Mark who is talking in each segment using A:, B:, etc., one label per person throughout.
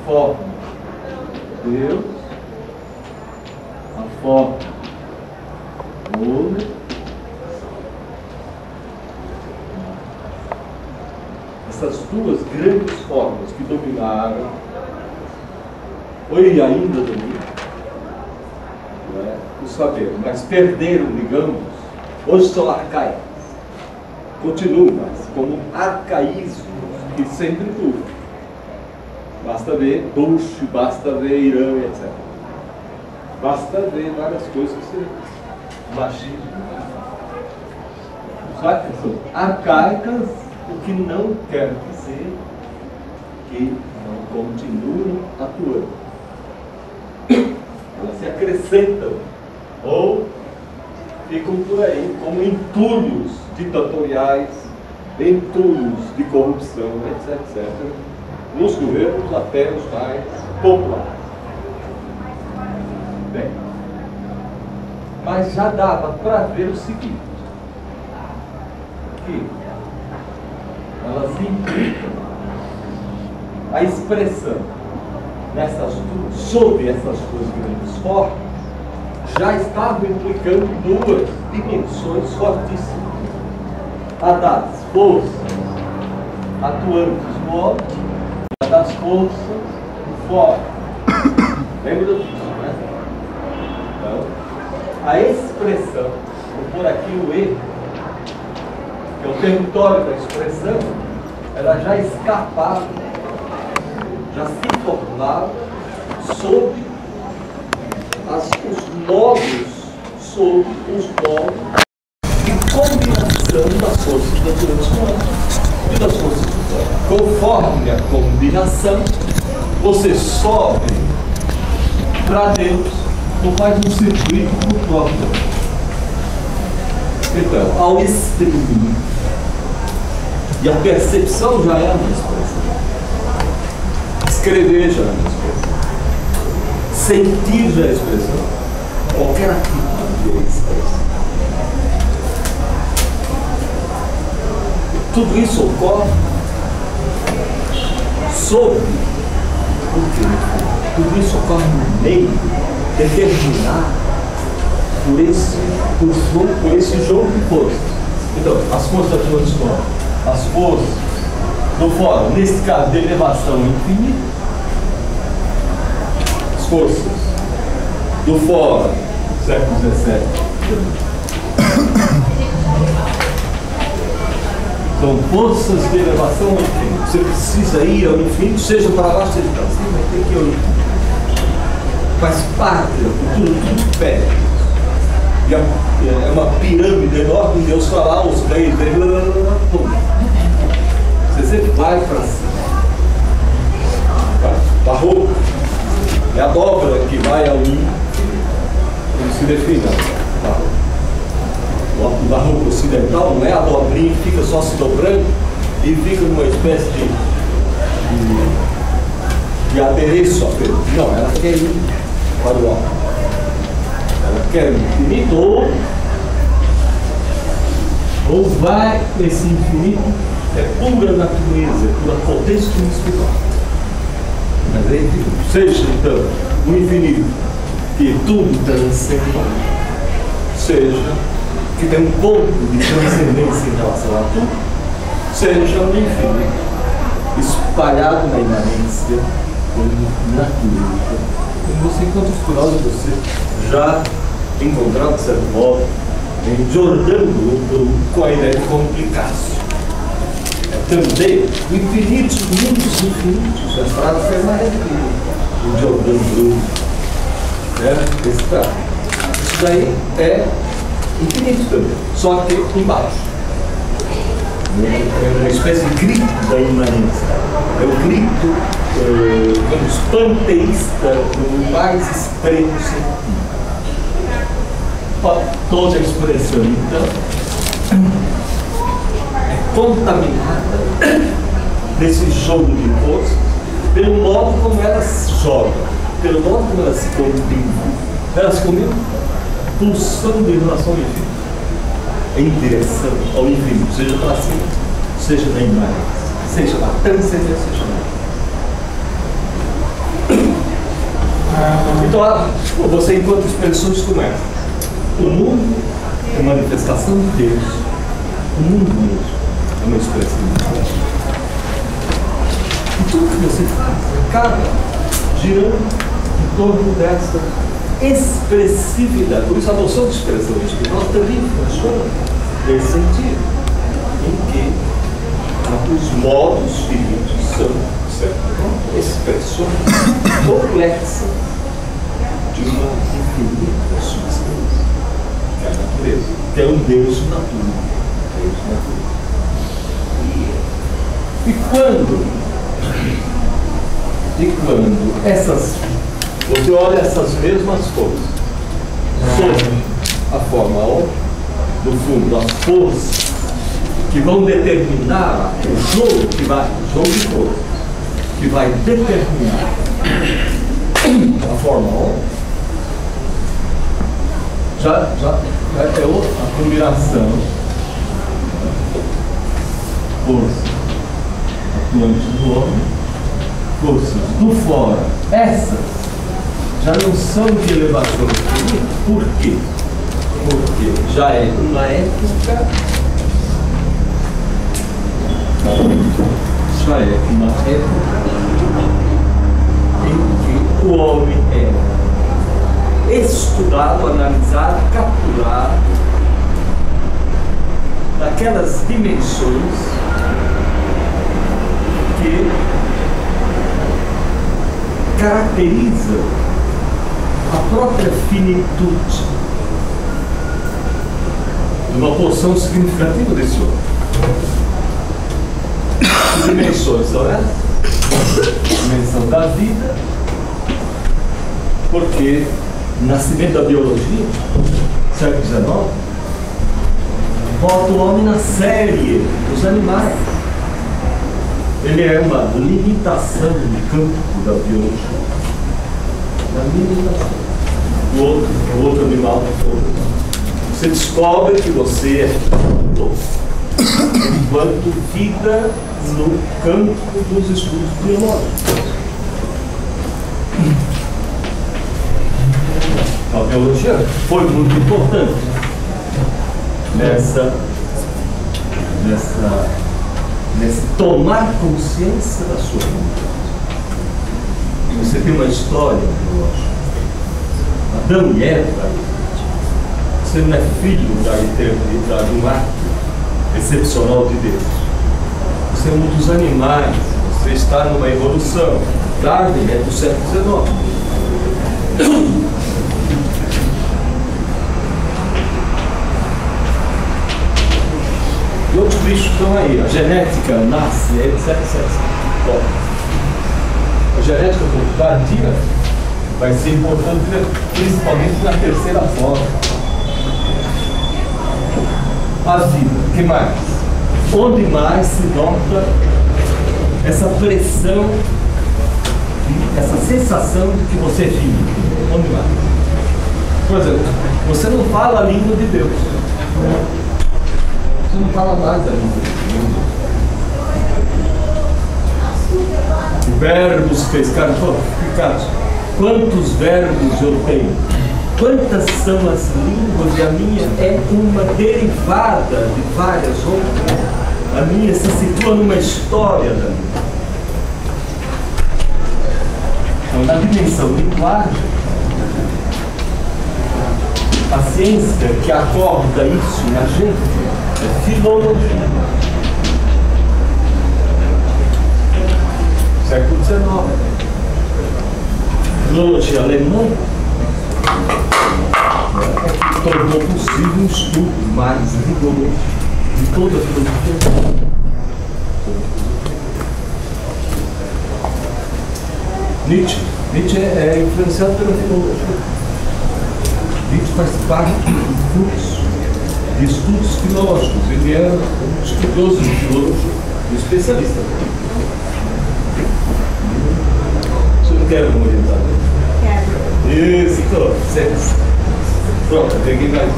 A: forma de Deus, a forma do homem, essas duas grandes formas que dominaram, e ainda dominam, o saber, mas perderam, digamos, hoje são arcaicos, continuam, mas como arcaísmos que sempre duram. Basta ver Bush, basta ver Irã, etc. Basta ver várias coisas que machismo. São arcaicas, o que não quer dizer que não continuam atuando. Elas se acrescentam ou ficam por aí como entulhos ditatoriais, entulhos de corrupção, etc, etc, nos governos até os mais populares. Bem, mas já dava para ver o seguinte, que elas implicam a expressão sob essas duas grandes formas, já estavam implicando duas dimensões fortíssimas. A das forças atuantes no homem, a das forças do fora. Lembra disso, né? Então, a expressão, vou pôr aqui o E, que é o território da expressão, ela já escapava, já se tornava sob os modos de combinação das forças da transformação e das forças do fora. Conforme a combinação, você sobe para Deus, não faz um circuito no próprio. Então, ao extremo, e a percepção já é uma expressão, escrever já é uma expressão, sentir já é expressão, qualquer atitude é expressão. Tudo isso ocorre sob o quê? Tudo isso ocorre no meio determinado por esse jogo de forças. Então, as forças atuantes fora, as forças do fora, nesse caso de elevação infinita, as forças do fora, século XVII, são forças de elevação ao infinito. Você precisa ir ao infinito, seja para baixo, seja para cima, mas tem que ir ao infinito. Faz parte da cultura, tudo pede. E é uma pirâmide enorme, Deus fala, os reis, você sempre vai para cima. Barroco é a dobra que vai ao infinito. Como se define o barroco ocidental, não é a dobrinha que fica só se dobrando e fica numa espécie de adereço a Pedro. Não, ela quer ir para o alto. Ela quer o infinito ou vai esse infinito, é pura natureza, é pura potência espiritual. Mas aí, seja então o infinito que tudo transcende, seja que tem um ponto de transcendência em relação a tudo, seja o infinito espalhado na imanência como natureza. Como você, enquanto estudioso, você já encontrado, de certo modo, em Giordano com a ideia de complicácio. Também o infinito, muitos infinitos, a frase é mais de Giordano, isso daí é infinito também, só que embaixo. É uma espécie de grito da imanência. É o grito, vamos, panteísta no mais extremo sentido. Toda a expressão, então, é contaminada nesse jogo de forças pelo modo como elas jogam, pelo modo como elas se combinam. Elas se combinam pulsando em relação ao infinito, em direção ao infinito, seja para cima, seja na imagem, seja na transcendência, seja na Então, você encontra expressões como essa. O mundo é manifestação de Deus. O mundo mesmo é uma expressão de Deus. E tudo que você faz acaba girando em torno dessa expressividade. Por isso a noção de expressão espiritual também funciona nesse sentido, em que os modos finitos são, certo, expressões complexas de uma infinita substância, que é a natureza, que é um Deus natura. E quando você olha essas mesmas coisas sob a forma óbvia, no fundo, as forças que vão determinar o jogo de força, que vai determinar a forma óbvia, já é outra a combinação força atuante do homem, forças do fora. Essas já não são de elevação infinita. Por quê? Porque já é uma época em que o homem é estudado, analisado, capturado daquelas dimensões que caracterizam a própria finitude de uma porção significativa desse homem. Que dimensões são essas? Dimensão da vida, porque o nascimento da biologia, século XIX, bota o homem na série dos animais. Ele é uma limitação do campo da biologia. Uma limitação. O outro animal você descobre que você é louco, enquanto vida no campo dos estudos biológicos. A biologia foi muito importante nesse tomar consciência da sua vida. Você tem uma história biológica. Adão e Eva, você não é filho da eternidade, de um ato excepcional de Deus. Você é um dos animais, você está numa evolução. Darwin é do século XIX. E outros bichos estão aí. A genética nasce, etc. A genética tardia vai ser importante, principalmente na terceira forma. A vida, o que mais? Onde mais se nota essa pressão, essa sensação de que você vive? Onde mais? Por exemplo, você não fala a língua de Deus. Você não fala mais a língua de Deus. O verbo se fez carne. Ricardo, quantos verbos eu tenho? Quantas são as línguas? E a minha é uma derivada de várias outras. A minha se situa numa história da minha. Então, na dimensão linguagem, a ciência que acorda isso na gente é filologia. Século XIX. Filologia alemã é que tornou possível um estudo mais rigoroso de toda a filosofia. Nietzsche é influenciado pela filologia. Nietzsche faz parte do fluxo de estudos filológicos. Ele era um estudioso de filologia, um especialista. Você não quer um orientador? Quero. Isso, pronto, peguei mais.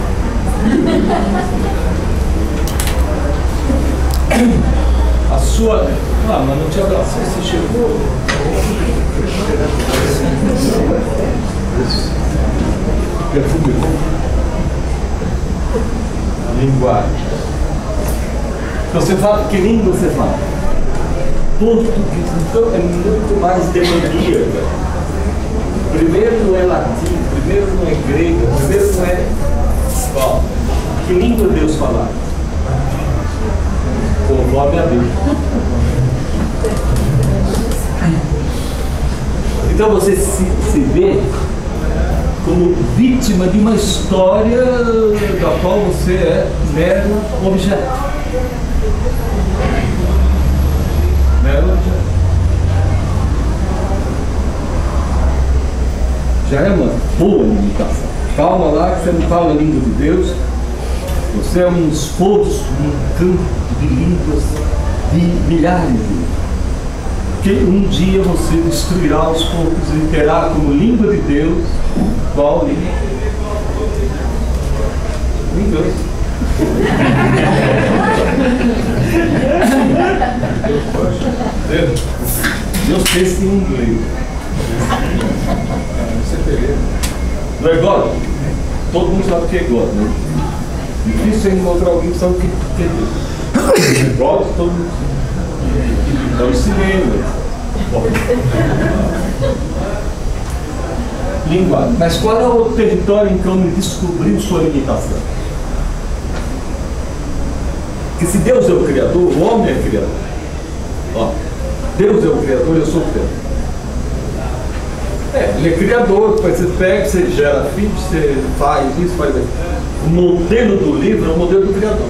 A: A sua... Ah, mas não te abracei, você chegou. Perfume. Linguagem. Você fala, que língua você fala? Português. Então é muito mais demoníaca. Primeiro não é latim, primeiro não é grego, primeiro não é... Ó, que língua Deus falar? Conforme a Bíblia. Então você se vê como vítima de uma história da qual você é mero objeto. Mero objeto. Já é uma boa limitação. Calma lá que você não fala a língua de Deus. Você é um esforço, um campo de línguas de milhares de línguas. Que um dia você destruirá aos poucos e terá como língua de Deus qual língua? O inglês. Deus fez em inglês. Não é God? Todo mundo sabe o que é God, né? Difícil é encontrar alguém que sabe o que é Deus. God, todo mundo sabe. É o cinema. Linguagem. Mas qual é o território em que o homem descobriu sua limitação? Que se Deus é o Criador, o homem é Criador. Ó, Deus é o Criador, eu sou o Criador. Ele é Criador, depois você pega, você gera filhos, você faz isso, faz isso. O modelo do livro é o modelo do Criador.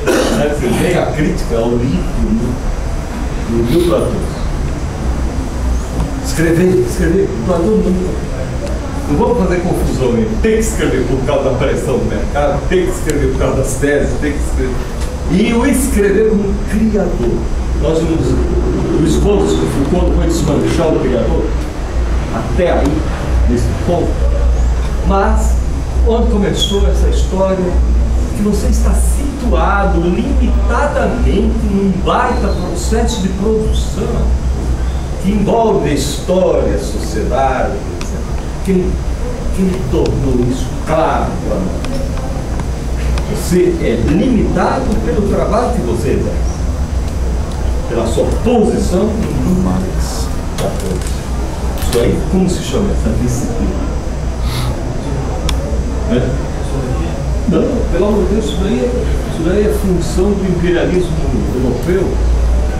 A: Você vê a crítica ao livro, no livro Platão. Escrever, Platão não vou fazer confusão aí. Tem que escrever por causa da pressão do mercado, tem que escrever por causa das teses, tem que escrever. E o escrever como criador. Nós vimos o esforço que Foucault foi desmanchar o criador, até aí, nesse ponto. Mas, onde começou essa história, que você está situado limitadamente num baita processo de produção que envolve a história, a sociedade, etc. Quem tornou isso claro para nós? Você é limitado pelo trabalho que você exerce, pela sua posição no mais da coisa. Isso aí, como se chama essa disciplina? Não, pelo amor de Deus, isso daí é função do imperialismo europeu.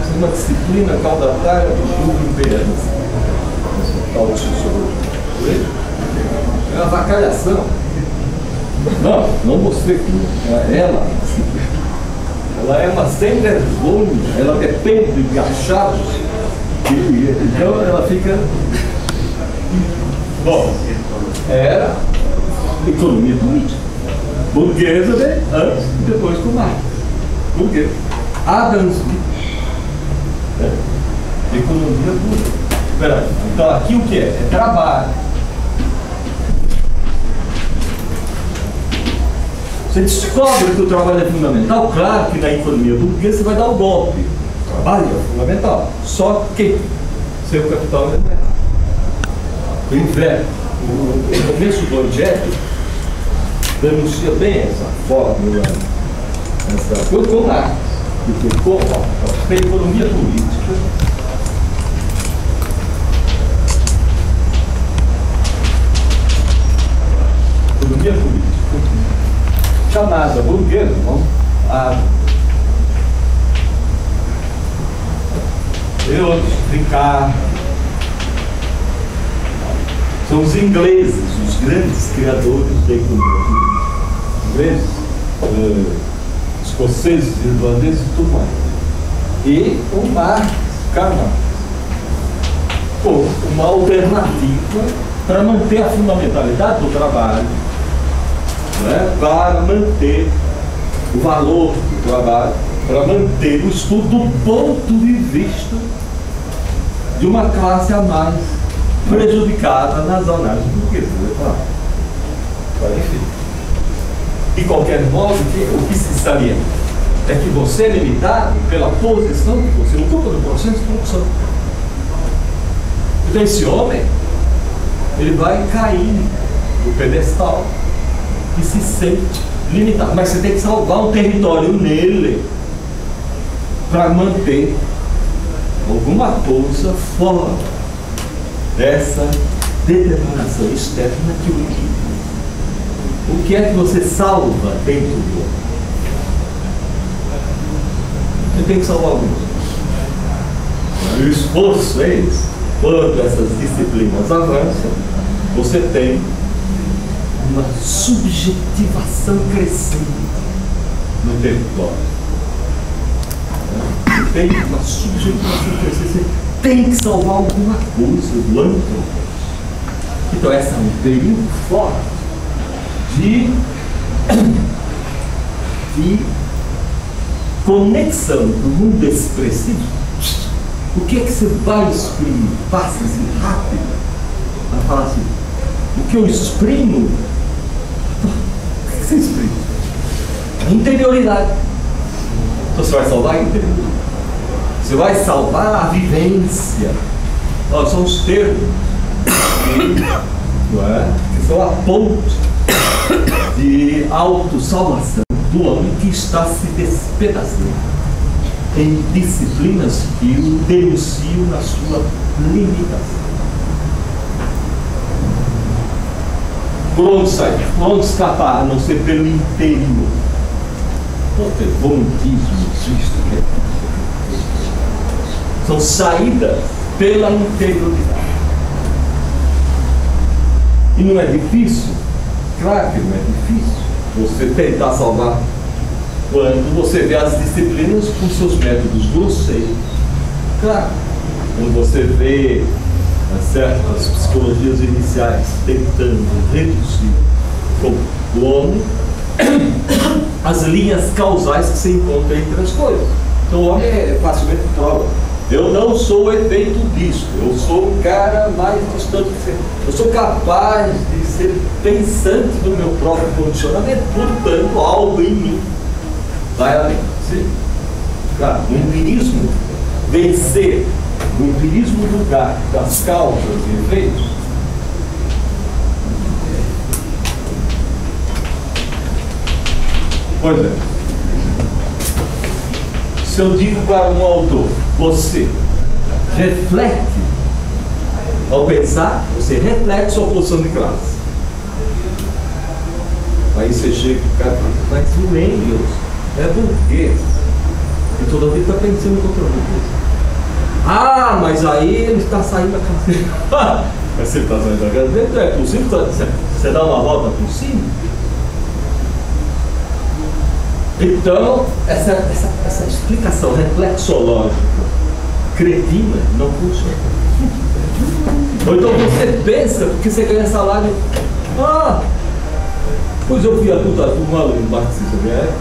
A: Isso é uma disciplina caudatária do grupo imperialista. Tal de sociologia. É uma avacalhação. Não mostrei aqui. Ela é uma sem vergonha, ela depende de achados. Então ela fica. Bom, era economia política. Burguesa veio antes e depois com Marx. Burguesa. Adam Smith. Economia burguesa. Espera aí. Então aqui o que é? É trabalho. Você descobre que o trabalho é fundamental. Claro que na economia burguesa você vai dar o golpe. O trabalho é fundamental. Só que seu capital é inverno. O inverno. O começo do objeto denuncia bem essa fórmula, essa coisa com Marx, porque a economia política chamada burguesa, Ricardo, são os ingleses, os grandes criadores da economia política. Ingleses, escoceses, irlandeses e tudo mais. E o Marx, Karl Marx, como uma alternativa para manter a fundamentalidade do trabalho, né, para manter o valor do trabalho, para manter o estudo do ponto de vista de uma classe a mais prejudicada nas análises burguesas. Enfim. De qualquer modo, o que se salienta? é que você é limitado pela posição que você ocupa no processo de produção. Então esse homem, ele vai cair do pedestal e se sente limitado. Mas você tem que salvar um território nele para manter alguma coisa fora dessa determinação externa que o limita. O que é que você salva dentro do homem? Você tem que salvar alguns. E o esforço é esse. Quando essas disciplinas avançam, você tem uma subjetivação crescente no território. Você tem uma subjetivação crescente. Você tem que salvar alguma coisa do antropólogo. Então essa é um período forte de conexão do mundo expressivo. O que é que você vai exprimir? Passa assim rápido. Vai falar assim: o que eu exprimo? O que você exprime? A interioridade. Então você vai salvar a interioridade. Você vai salvar a vivência. Olha, são os termos que são a ponte de autossalvação do homem que está se despedaçando em disciplinas que o denunciam na sua limitação. Por onde sair? Por onde escapar, a não ser pelo interior? Bom Cristo, são saídas pela interioridade. E não é difícil? Claro que não é difícil você tentar salvar quando você vê as disciplinas com seus métodos grosseiros. Claro, quando você vê certas psicologias iniciais tentando reduzir o homem as linhas causais que se encontram entre as coisas. Então o homem é facilmente prova. Eu não sou o efeito disso, eu sou o cara mais distante de ser. Eu sou capaz de ser pensante do meu próprio condicionamento, portanto, algo em mim vai além. Sim. Claro, o empirismo, vencer o empirismo vulgar das causas e efeitos, pois é. Se eu digo para um autor: você reflete, ao pensar, você reflete sua posição de classe. Aí você chega e o cara fala: mas o Engels é burguês. E toda vez está pensando contra o burguês. Ah, mas aí ele está saindo da casa. Mas se ele está saindo da casa dele, então é possível você dar uma volta por cima? Então, essa explicação reflexológica cretina não funciona. Ou então você pensa, porque você ganha salário, pois eu vi a puta turma no marxista, né?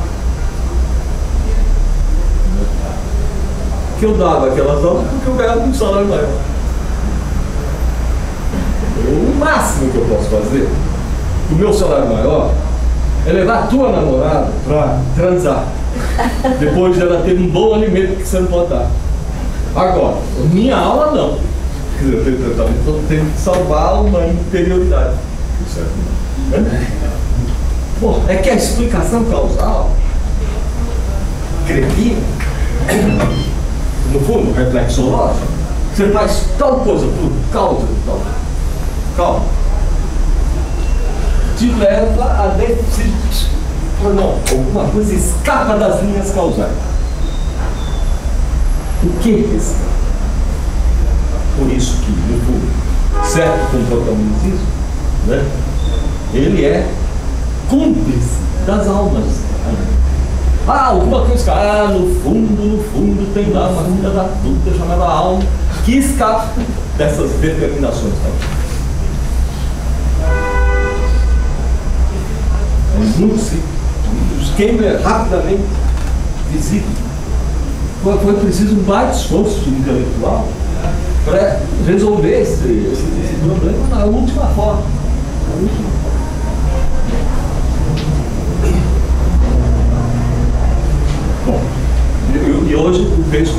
A: Que eu dava aquelas aulas porque eu ganhava um salário maior. O máximo que eu posso fazer, o meu salário maior, é levar a tua namorada para transar, depois de ela ter um bom alimento que você não pode dar. Agora, minha aula não. Quer dizer, eu tenho que salvar uma interioridade. Certo? Bom, é que a explicação causal, cretina, no fundo, reflexológico, você faz tal coisa por causa de tal calma, te leva a decidir, não, alguma coisa escapa das linhas causais. O que escapa? Por isso que, no fundo, certo comportamentismo, né, ele é cúmplice das almas. Alguma coisa, no fundo tem lá uma filha da puta chamada alma que escapa dessas determinações. É muito simples. O esquema é rapidamente visível. Foi preciso um baita esforço intelectual para resolver esse problema na última forma. Bom, E hoje o texto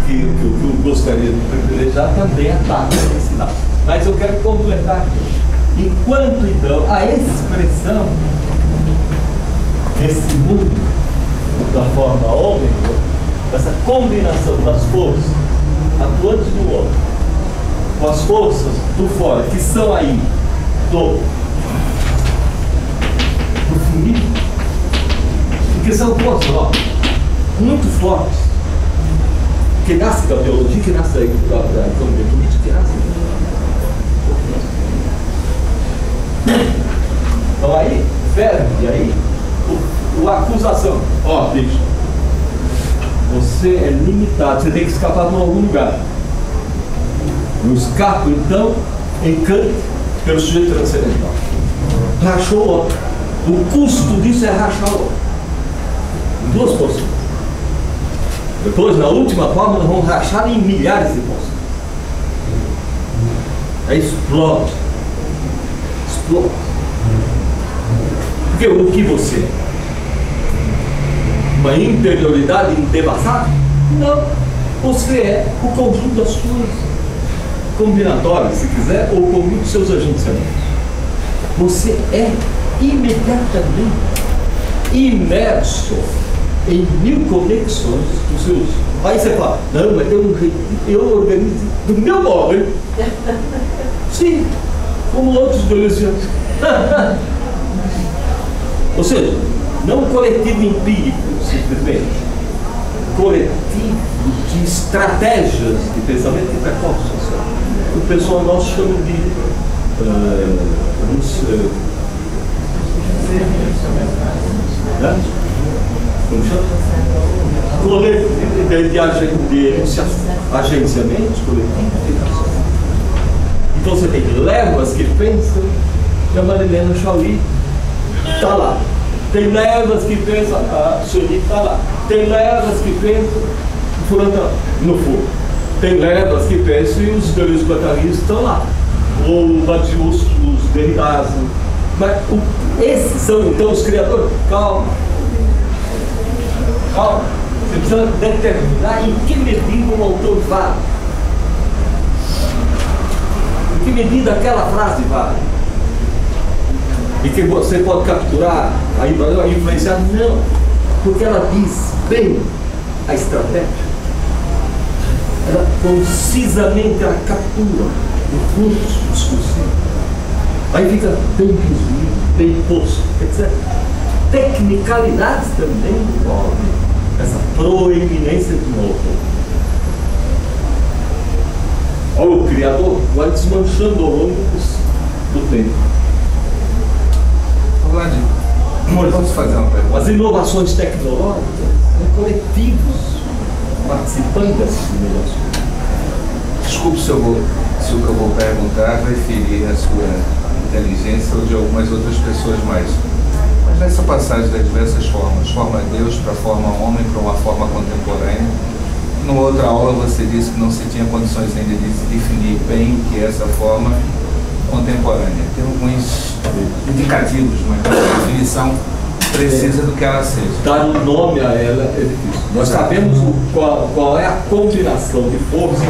A: que eu gostaria de privilegiar também ataca esse lado. Mas eu quero completar aqui. Enquanto, então, a expressão desse mundo, da forma homem, essa combinação das forças atuantes no homem, com as forças do fora, que são aí, do finito, que são forças, ó, muito fortes, que nasce da biologia, que nasce da economia política, que nasce então aí, ferve, aí, a acusação, ó, bicho, você é limitado, você tem que escapar de algum lugar. Eu escapo, então, encanto pelo sujeito transcendental. Rachou o outro. O custo disso é rachar o outro. Duas porções. Depois, na última forma, nós vamos rachar em milhares de porções. Aí explode. Explode. Porque o que você é? Uma interioridade endevassada? Não. Você é o conjunto das suas combinatórias, se quiser, ou o conjunto dos seus agenciamentos. Você é imediatamente imerso em 1000 conexões dos seus. Aí você fala, não, mas tem um jeito, eu organizo do meu modo, hein? Sim, como outros adolescentes. Ou seja, não um coletivo empírico, simplesmente. Coletivo de estratégias de pensamento e performance social. O pessoal nosso chama de como chama? Coletivo de agenciamentos coletivos. Então você tem levas que pensam, e a Marilena Chauí está lá. Tem levas que pensam, a Sueli está lá. Tem levas que pensam, fulano está no fogo. Tem levas que pensam e os Deleuze Guattari estão lá. Ou os Derridas. Mas esses são então os criadores. Calma. Calma. Você precisa determinar em que medida o autor vale. Em que medida aquela frase vale. E que você pode capturar, aí vai influenciar? Não, porque ela diz bem a estratégia. Ela concisamente ela captura o fluxo discursivo. Aí fica bem resumido, bem posto, etc. Tecnicalidades também envolvem essa proeminência de um autor. Olha o criador vai desmanchando ao longo do tempo.
B: Vamos fazer uma pergunta.
A: As inovações tecnológicas são coletivos participando dessas inovações.
B: Desculpe se o que eu vou perguntar vai ferir a sua inteligência ou de algumas outras pessoas mais. Mas nessa passagem das diversas formas, forma Deus para forma homem para uma forma contemporânea, numa outra aula você disse que não se tinha condições ainda de se definir bem o que é essa forma contemporânea. Tem alguns indicativos, mas a definição precisa do que ela seja.
A: Dar um nome a ela é difícil. Nós sabemos qual é a combinação de forças,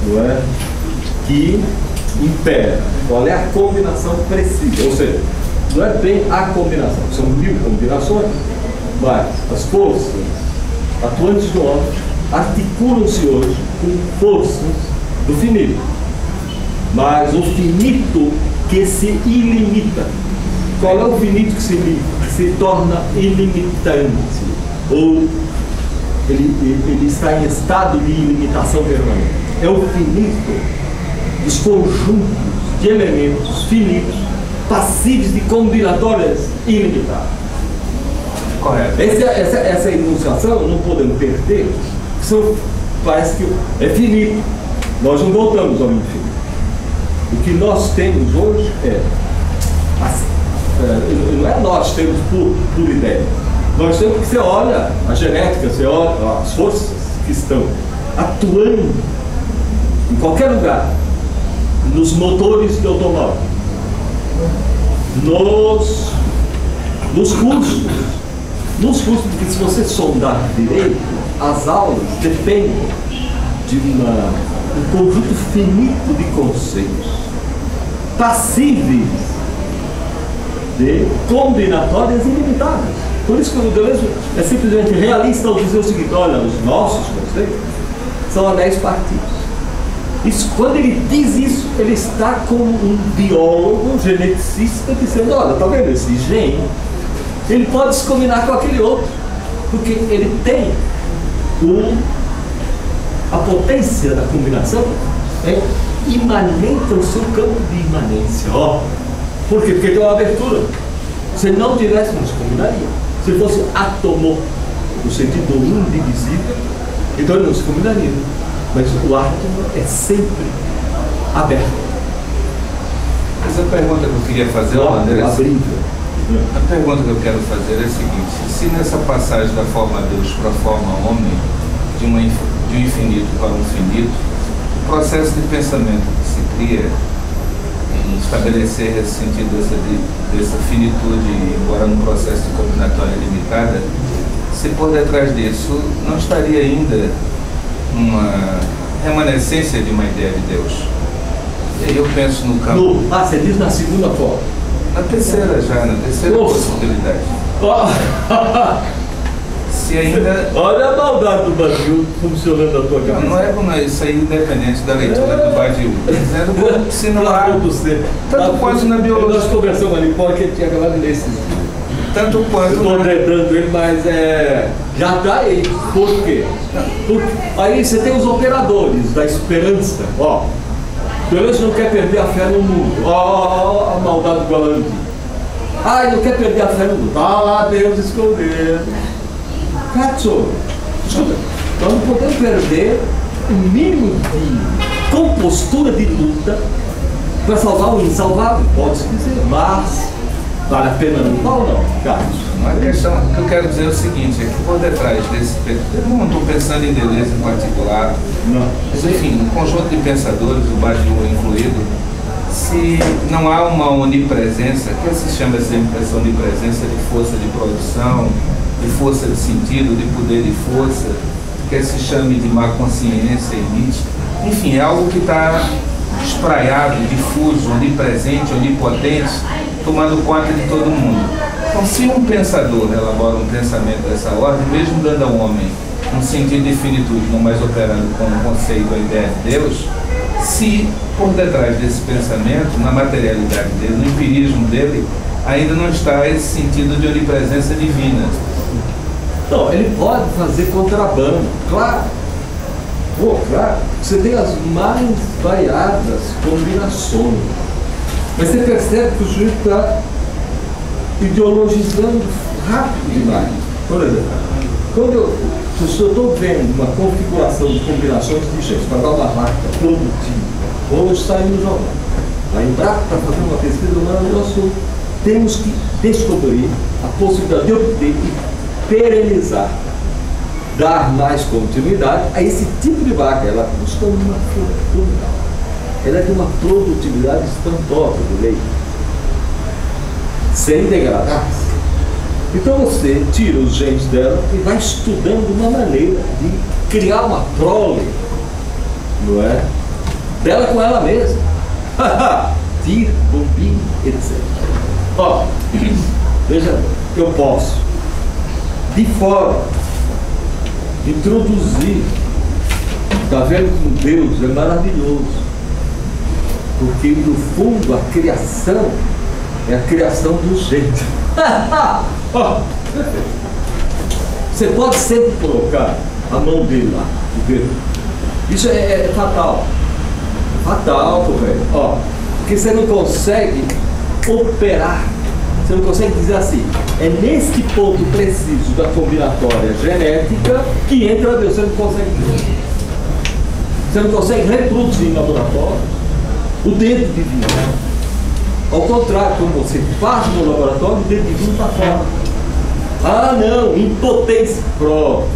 A: não é, que impera. Qual é a combinação precisa. Ou seja, não é bem a combinação. São 1000 combinações, mas as forças atuantes do homem articulam-se hoje com forças do finito. Mas o finito que se ilimita. Qual é o finito que se limita? Que se torna ilimitante. Ou ele está em estado de ilimitação permanente. É o finito dos conjuntos de elementos finitos, passíveis de combinatórias ilimitadas.
B: Correto.
A: Essa enunciação não podemos perder, porque parece que é finito. Nós não voltamos ao infinito. O que nós temos hoje não é nós temos por ideia. Nós temos que você olha a genética, você olha as forças que estão atuando em qualquer lugar, nos motores de automóvel, nos cursos, nos cursos, porque se você sondar direito, as aulas dependem de um conjunto finito de conceitos passíveis de combinatórias ilimitadas. Por isso que o Deleuze é simplesmente realista ao dizer o seguinte: olha, os nossos conceitos são anéis partidos. Isso, quando ele diz isso, ele está como um biólogo, um geneticista, dizendo: olha, está vendo esse gene? Ele pode se combinar com aquele outro, porque ele tem a potência da combinação imanente ao seu campo de imanência. Por quê? Porque tem uma abertura. Se não tivesse, não se combinaria. Se fosse átomo, no sentido indivisível, então ele não se combinaria. Mas o átomo é sempre aberto.
B: Essa pergunta que eu queria fazer, André, a pergunta que eu quero fazer é a seguinte: se nessa passagem da forma Deus para a forma homem, de um infinito para um finito, o processo de pensamento que se cria em estabelecer esse sentido dessa finitude, embora num processo de combinatória limitada, se por detrás disso não estaria ainda uma remanescência de uma ideia de Deus? E aí eu penso no campo...
A: você diz na segunda forma.
B: Na terceira já, na terceira possibilidade. Se ainda...
A: Olha a maldade do Badiou funcionando na tua cabeça.
B: Não é isso aí, independente da leitura do Badiou. Dizendo se não há... Tanto quanto na biologia...
A: Nós conversamos ali, porque ele tinha acabado de ler esse...
B: Tanto quanto...
A: Estou tentando ele, mas já está aí. Por quê? Aí você tem os operadores da esperança. Deleuze não quer perder a fé no mundo. A maldade do Gualandi. Ele não quer perder a fé no mundo. Está lá Deus escondendo. Cazzo, escuta, nós não podemos perder o mínimo de compostura de luta para salvar o insalvável, pode-se dizer, mas vale a pena lutar ou não, Carlos?
B: A questão que eu quero dizer é o seguinte: é que por detrás desse... Eu não estou pensando em Deleuze em particular, mas enfim, um conjunto de pensadores, o Badiou incluído, se não há uma onipresença, que se chama sempre essa onipresença de força de produção, de força de sentido, de poder de força, que se chame de má consciência e Nietzsche, enfim, é algo que está espraiado, difuso, onipresente, onipotente, tomando conta de todo mundo. Então, se um pensador elabora um pensamento dessa ordem, mesmo dando ao homem um sentido de finitude, não mais operando como conceito a ideia de Deus, se por detrás desse pensamento, na materialidade dele, no empirismo dele, ainda não está esse sentido de onipresença divina.
A: Não, ele pode fazer contrabando, claro. Claro, você tem as mais variadas combinações. Mas você percebe que o sujeito está ideologizando rápido demais. Por exemplo, quando eu estou vendo uma configuração de combinações de gente para dar uma marca produtiva, hoje sai no jornal. A Embrapa está fazendo uma pesquisa no nosso. Temos que descobrir a possibilidade de obter e perenizar, dar mais continuidade a esse tipo de vaca. Ela custa uma fortuna. Ela é de uma produtividade espantosa do leite, sem degradar-se. Então você tira os genes dela e vai estudando uma maneira de criar uma prole, não é? Dela com ela mesma. Tira, bombinho, etc. Veja, eu posso, de fora, introduzir. Está vendo como Deus é maravilhoso? Porque, no fundo, a criação é a criação do jeito. Você pode sempre colocar a mão dele lá, o dedo. Isso é fatal. Fatal, velho. Porque você não consegue operar. Você não consegue dizer assim: é neste ponto preciso da combinatória genética que entra Deus. Você não consegue dizer. Você não consegue reproduzir em laboratório o dedo divino. Ao contrário, quando você faz no laboratório, o dedo divino está fora. Não, impotência. Pronto.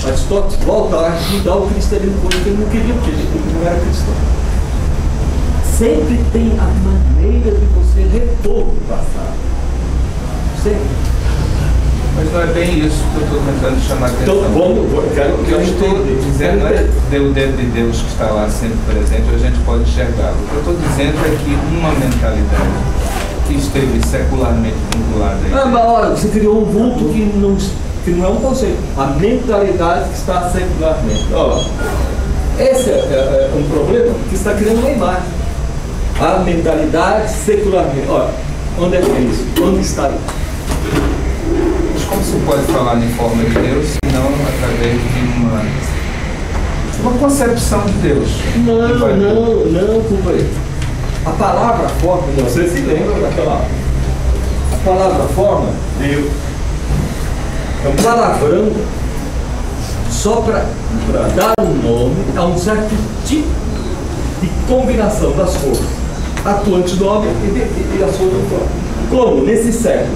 A: Aristóteles volta a ajudar o cristianismo, porque ele não queria, porque ele não era cristão. Sempre tem a maneira de você repor o passado. Sempre.
B: Mas não é bem isso que eu estou tentando chamar a atenção.
A: Então,
B: O que eu estou dizendo não é o dedo de Deus que está lá sempre presente, a gente pode enxergar. O que eu estou dizendo é que uma mentalidade que esteve secularmente vinculada a isso.
A: Mas olha, você criou um vulto que não é um conceito. A mentalidade que está secularmente. Olha, esse é um problema que está criando uma imagem. A mentalidade secularmente. Olha, onde é que é isso? Onde está isso?
B: Mas como se pode falar em forma de Deus, se não através de uma concepção de Deus?
A: Não, companheiro. A palavra forma, você se lembra daquela. A palavra forma, Deus. É um palavrão só para dar um nome a um certo tipo de combinação das forças atuantes do homem e das forças do homem. Como nesse século,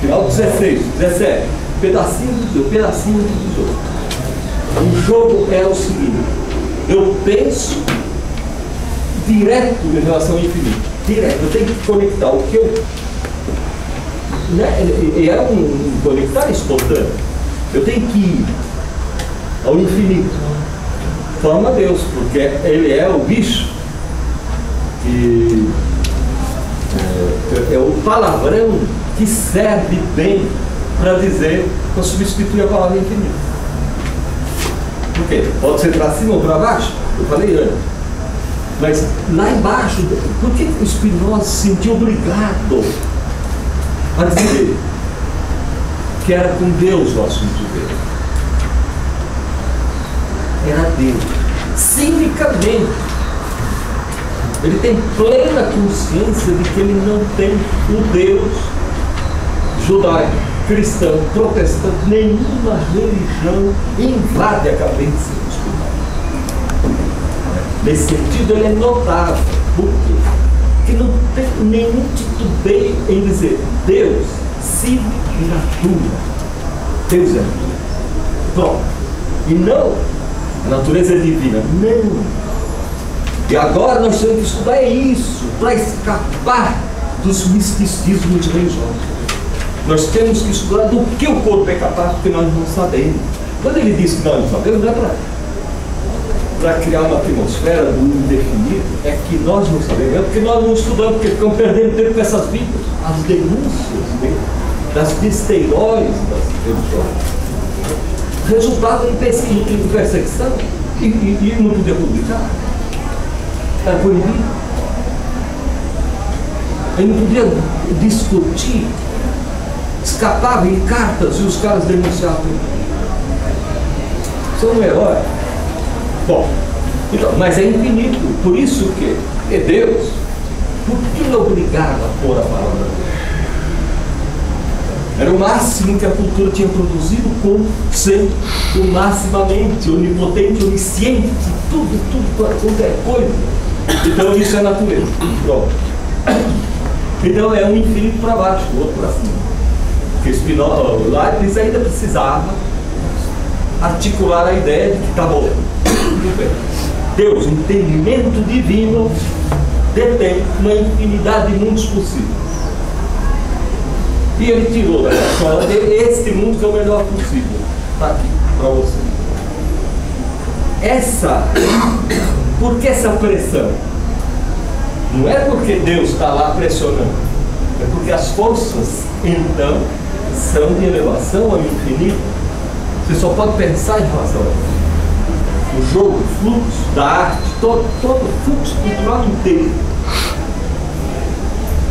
A: final do 16, 17, pedacinho do jogo. O jogo é o seguinte: eu penso direto em relação ao infinito. Direto, eu tenho que conectar o que eu. É um conectar espontâneo. Eu tenho que ir ao infinito. Forma Deus, porque ele é o bicho que é o palavrão que serve bem para dizer, para substituir a palavra infinito. Por quê? Pode ser para cima ou para baixo? Eu falei antes. Mas lá embaixo, por que o Spinoza se sentiu obrigado a dizer que era com Deus o assunto dele? Era Deus. Cinicamente. Ele tem plena consciência de que ele não tem o Deus judaico, cristão, protestante, nenhuma religião invade a cabeça do Spinoza. Nesse sentido, ele é notável. Por quê? Porque não tem nenhum titubeio em dizer Deus, si e natura. Deus é natura. Pronto. E não, a natureza é divina. Não. E agora nós temos que estudar isso para escapar dos misticismos religiosos. Nós temos que estudar do que o corpo é capaz, porque nós não sabemos. Quando ele diz que nós não sabemos, não é para criar uma atmosfera do indefinido, é que nós não sabemos, é porque nós não estudamos, porque ficamos perdendo tempo com essas vidas, as denúncias das besteirões das religiões. Resultado em perseguição e não podia publicar. Era proibido. Ele não podia discutir. Escapava em cartas e os caras denunciavam. Isso é um herói. Bom, então, mas é infinito. Por isso que é Deus. Por que ele é obrigado a pôr a palavra de Deus? Era o máximo que a cultura tinha produzido, como ser o maximamente onipotente, onisciente, tudo, qualquer coisa. Então isso é natureza. Pronto. Então é um infinito para baixo, o outro para cima. Porque Spinoza, Leibniz ainda precisava articular a ideia de que está bom. Deus, o entendimento divino, detém uma infinidade de mundos possíveis. E ele tirou da escola dele este mundo que é o melhor possível. Está aqui para você. Por que essa pressão? Não é porque Deus está lá pressionando, é porque as forças, então, são de elevação ao infinito. Você só pode pensar em relação a isso. O jogo, o fluxo da arte, todo o fluxo cultural inteiro.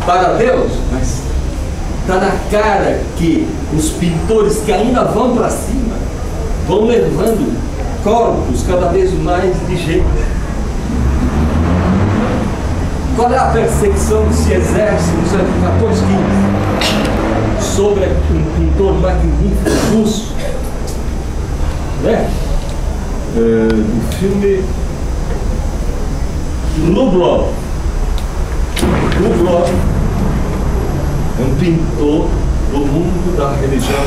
A: Para Deus, mas está na cara que os pintores que ainda vão para cima vão levando corpos cada vez mais ligeiros. Qual é a perseguição que se exerce no século XIV, XV sobre um pintor magnífico russo, né? Do filme Lublov. Lublov é um pintor do mundo da religião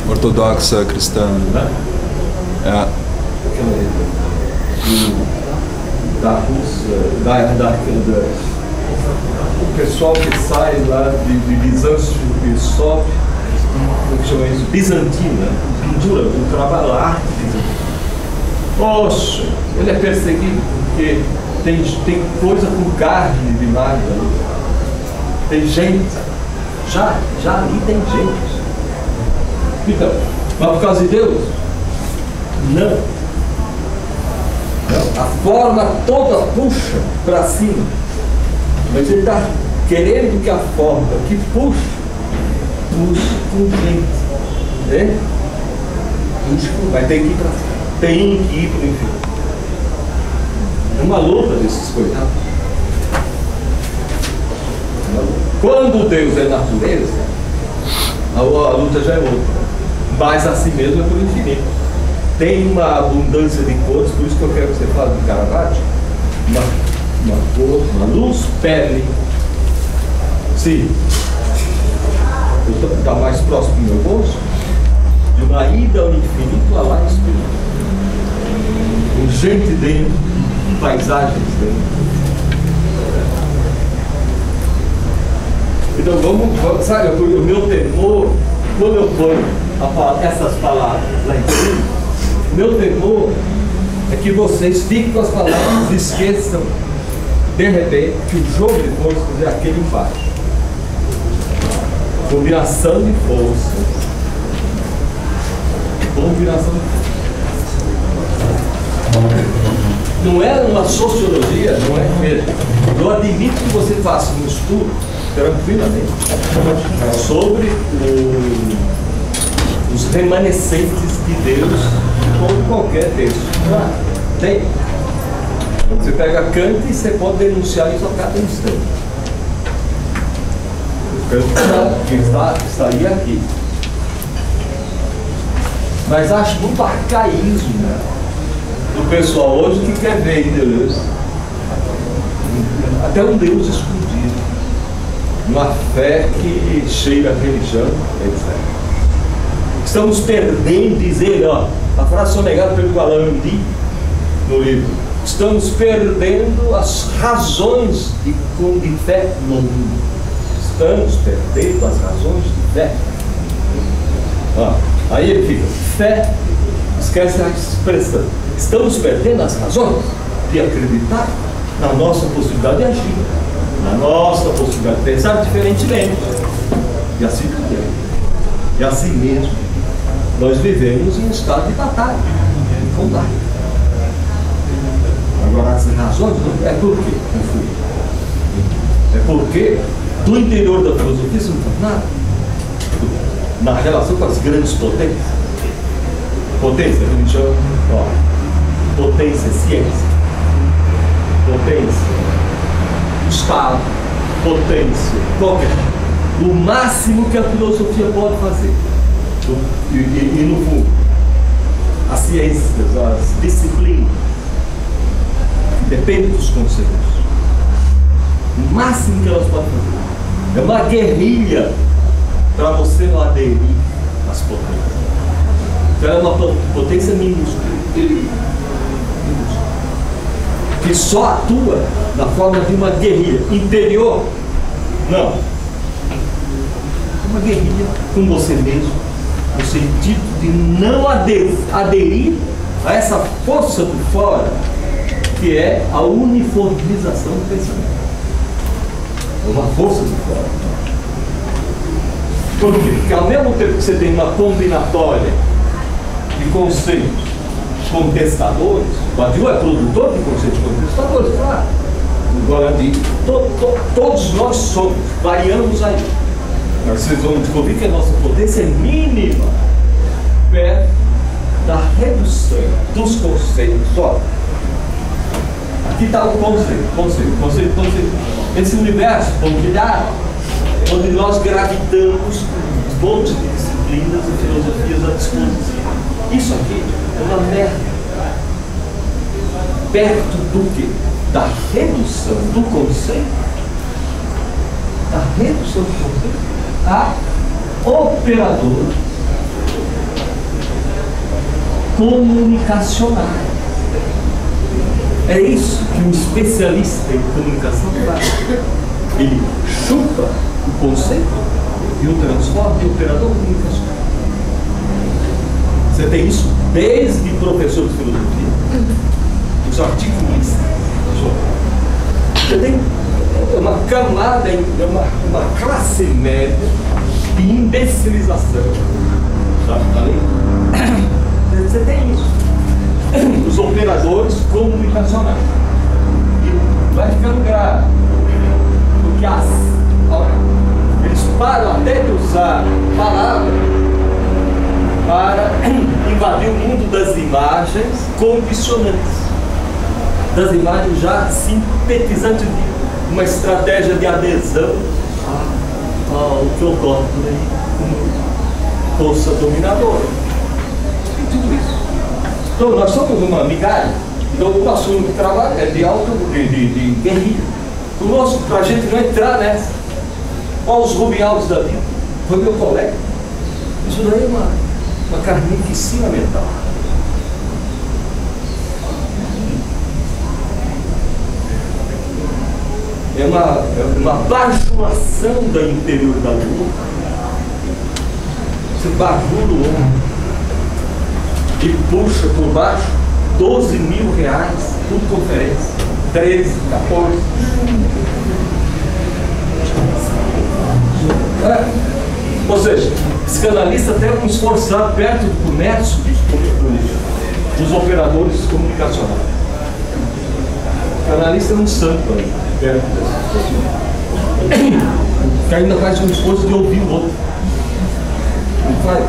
B: ortodoxa cristã.
A: Né?
B: É.
A: Da Rússia, o pessoal que sai lá de Bizâncio e sobe, como que chama isso? Bizantina, pintura, o trabalho, a arte bizantina. Poxa, ele é perseguido porque tem coisa com carne de nada. Tem gente, já ali tem gente. Então, mas por causa de Deus? Não. A forma toda puxa para cima. Mas ele está querendo que a forma que puxa com gente. Né? Vai ter que ir para cima. Tem que ir para o inferno. É uma luta desses coitados. Quando Deus é natureza, a luta já é outra. Mas assim mesmo é pelo infinito. Tem uma abundância de cores, por isso que eu quero que você fale de Caravaggio. Uma cor, uma luz pele. Sim. Está mais próximo do meu bolso. De uma ida ao infinito a lá espiritual. Com gente dentro, paisagens dentro. Então vamos, sabe, o meu temor, quando eu ponho essas palavras lá em cima, o meu temor é que vocês fiquem com as palavras e esqueçam, de repente, que o jogo de forças é aquele embaixo. Combinação de forças. Combinação de forças. Não é uma sociologia, não é mesmo. Eu admito que você faça um estudo tranquilamente sobre os remanescentes de Deus, como qualquer texto. Tem. Você pega Kant e você pode denunciar isso a cada instante. Kant estaria aqui. Mas acho muito arcaísmo do pessoal hoje que quer ver em Deus até um Deus escondido, uma fé que cheira a religião, etc. Estamos perdendo, dizer, ó, a frase sonegada pelo Galandi no livro, estamos perdendo as razões de fé no mundo. Estamos perdendo as razões de fé. Aí ele fica, fé, esquece a expressão. Estamos perdendo as razões de acreditar na nossa possibilidade de agir, na nossa possibilidade de pensar diferentemente. E assim por diante. E assim mesmo, nós vivemos em um estado de batalha, de combate. Agora, as razões é por quê? É porque do interior da filosofia isso não faz nada. Na relação com as grandes potências. Potência, religião, potência, ciência. Potência, Estado, potência, qualquer. O máximo que a filosofia pode fazer. E no fundo, as ciências, as disciplinas, depende dos conceitos. O máximo que elas podem fazer é uma guerrilha para você não aderir às potências. Então ela é uma potência minúscula, que só atua na forma de uma guerrilha interior. Não. Uma guerrilha com você mesmo, no sentido de não aderir a essa força do fora, que é a uniformização do pensamento. É uma força do fora. Por quê? Porque ao mesmo tempo que você tem uma combinatória de conceitos contestadores, o Badiou é produtor de conceitos contestadores, claro. Agora, todos nós somos, variamos aí. Mas vocês vão descobrir que a nossa potência é mínima perto da redução dos conceitos. Olha, aqui está o conceito. Esse universo bombilhado, onde nós gravitamos um monte de disciplinas e filosofias à disposição. Isso aqui é uma merda. Perto do quê? Da redução do conceito, a operador comunicacional. É isso que um especialista em comunicação faz. Ele chupa o conceito e o transforma em operador comunicacional. Você tem isso desde professor de filosofia, os articulistas. Você tem uma camada, uma classe média de imbecilização. Você tem isso. Os operadores comunicacionais. E vai ficando grave. Porque eles param até de usar palavras para invadir o mundo das imagens condicionantes. Das imagens já sintetizantes de uma estratégia de adesão ao que ocorre por aí como força dominadora. E tudo isso. Então nós somos uma migalha. Então o nosso único trabalho é de guerrilha. Para a gente não entrar nessa. Olha os Rubem Alves da vida. Foi meu colega. Isso daí é uma carnificina mental. É uma bajulação da interior da lua. Você bajula o homem e puxa por baixo 12 mil reais por conferência. 13, 14. Ou seja, psicanalista tem um esforçado perto do comércio dos operadores comunicacionais. Psicanalista é um santo aí, perto dessa. Que ainda faz um esforço de ouvir o outro. Não faz?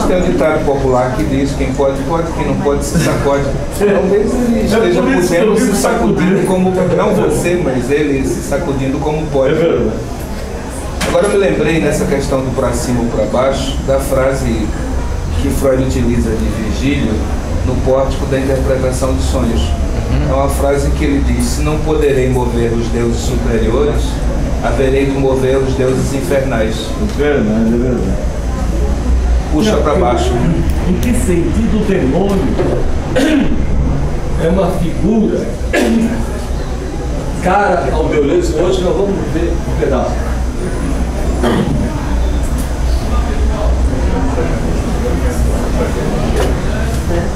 B: Tem um ditado popular que diz: quem pode, pode, quem não pode, se sacode. Talvez ele esteja podendo se sacudindo como, não você, mas ele se sacudindo como pode.
A: É verdade.
B: Agora eu me lembrei nessa questão do para cima ou para baixo, da frase que Freud utiliza de Virgílio no pórtico da interpretação de sonhos. É uma frase que ele diz: se não poderei mover os deuses superiores, haverei de mover os deuses infernais.
A: É verdade, é verdade.
B: Puxa para baixo.
A: Em que sentido o demônio é uma figura cara ao meu Deus? Hoje nós vamos ver um pedaço.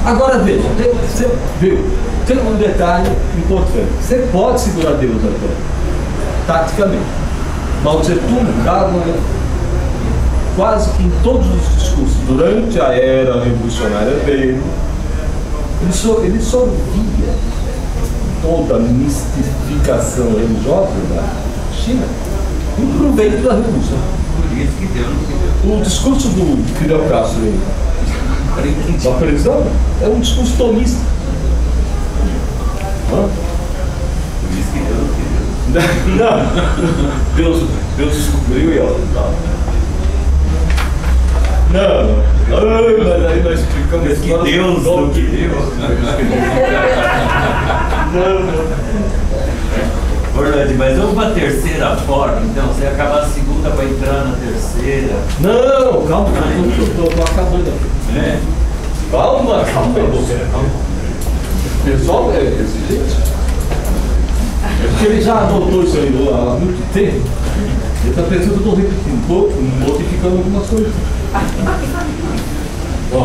A: Agora veja, você viu, tem um detalhe importante. Você pode segurar Deus até, taticamente. Mao Tse-tung dava quase que em todos os discursos, durante a era revolucionária dele, ele só via toda a mistificação religiosa da China em proveito da revolução.
C: Por isso que deu.
A: O discurso do Fidel Castro da prisão é um discurso tomista.
C: Por isso que deu.
A: Não, Deus descobriu e ó. Não, mas aí nós explicamos
C: Mas que Deus não que Deus. Verdade, mas houve uma terceira forma, então você acaba a segunda para entrar na terceira.
A: Não, calma, eu tô acabando aqui.
C: É.
A: Calma. O pessoal é exigente. É porque ele já adotou isso aí há muito tempo. Ele está pensando que eu estou repetindo um pouco, modificando algumas coisas. Ó.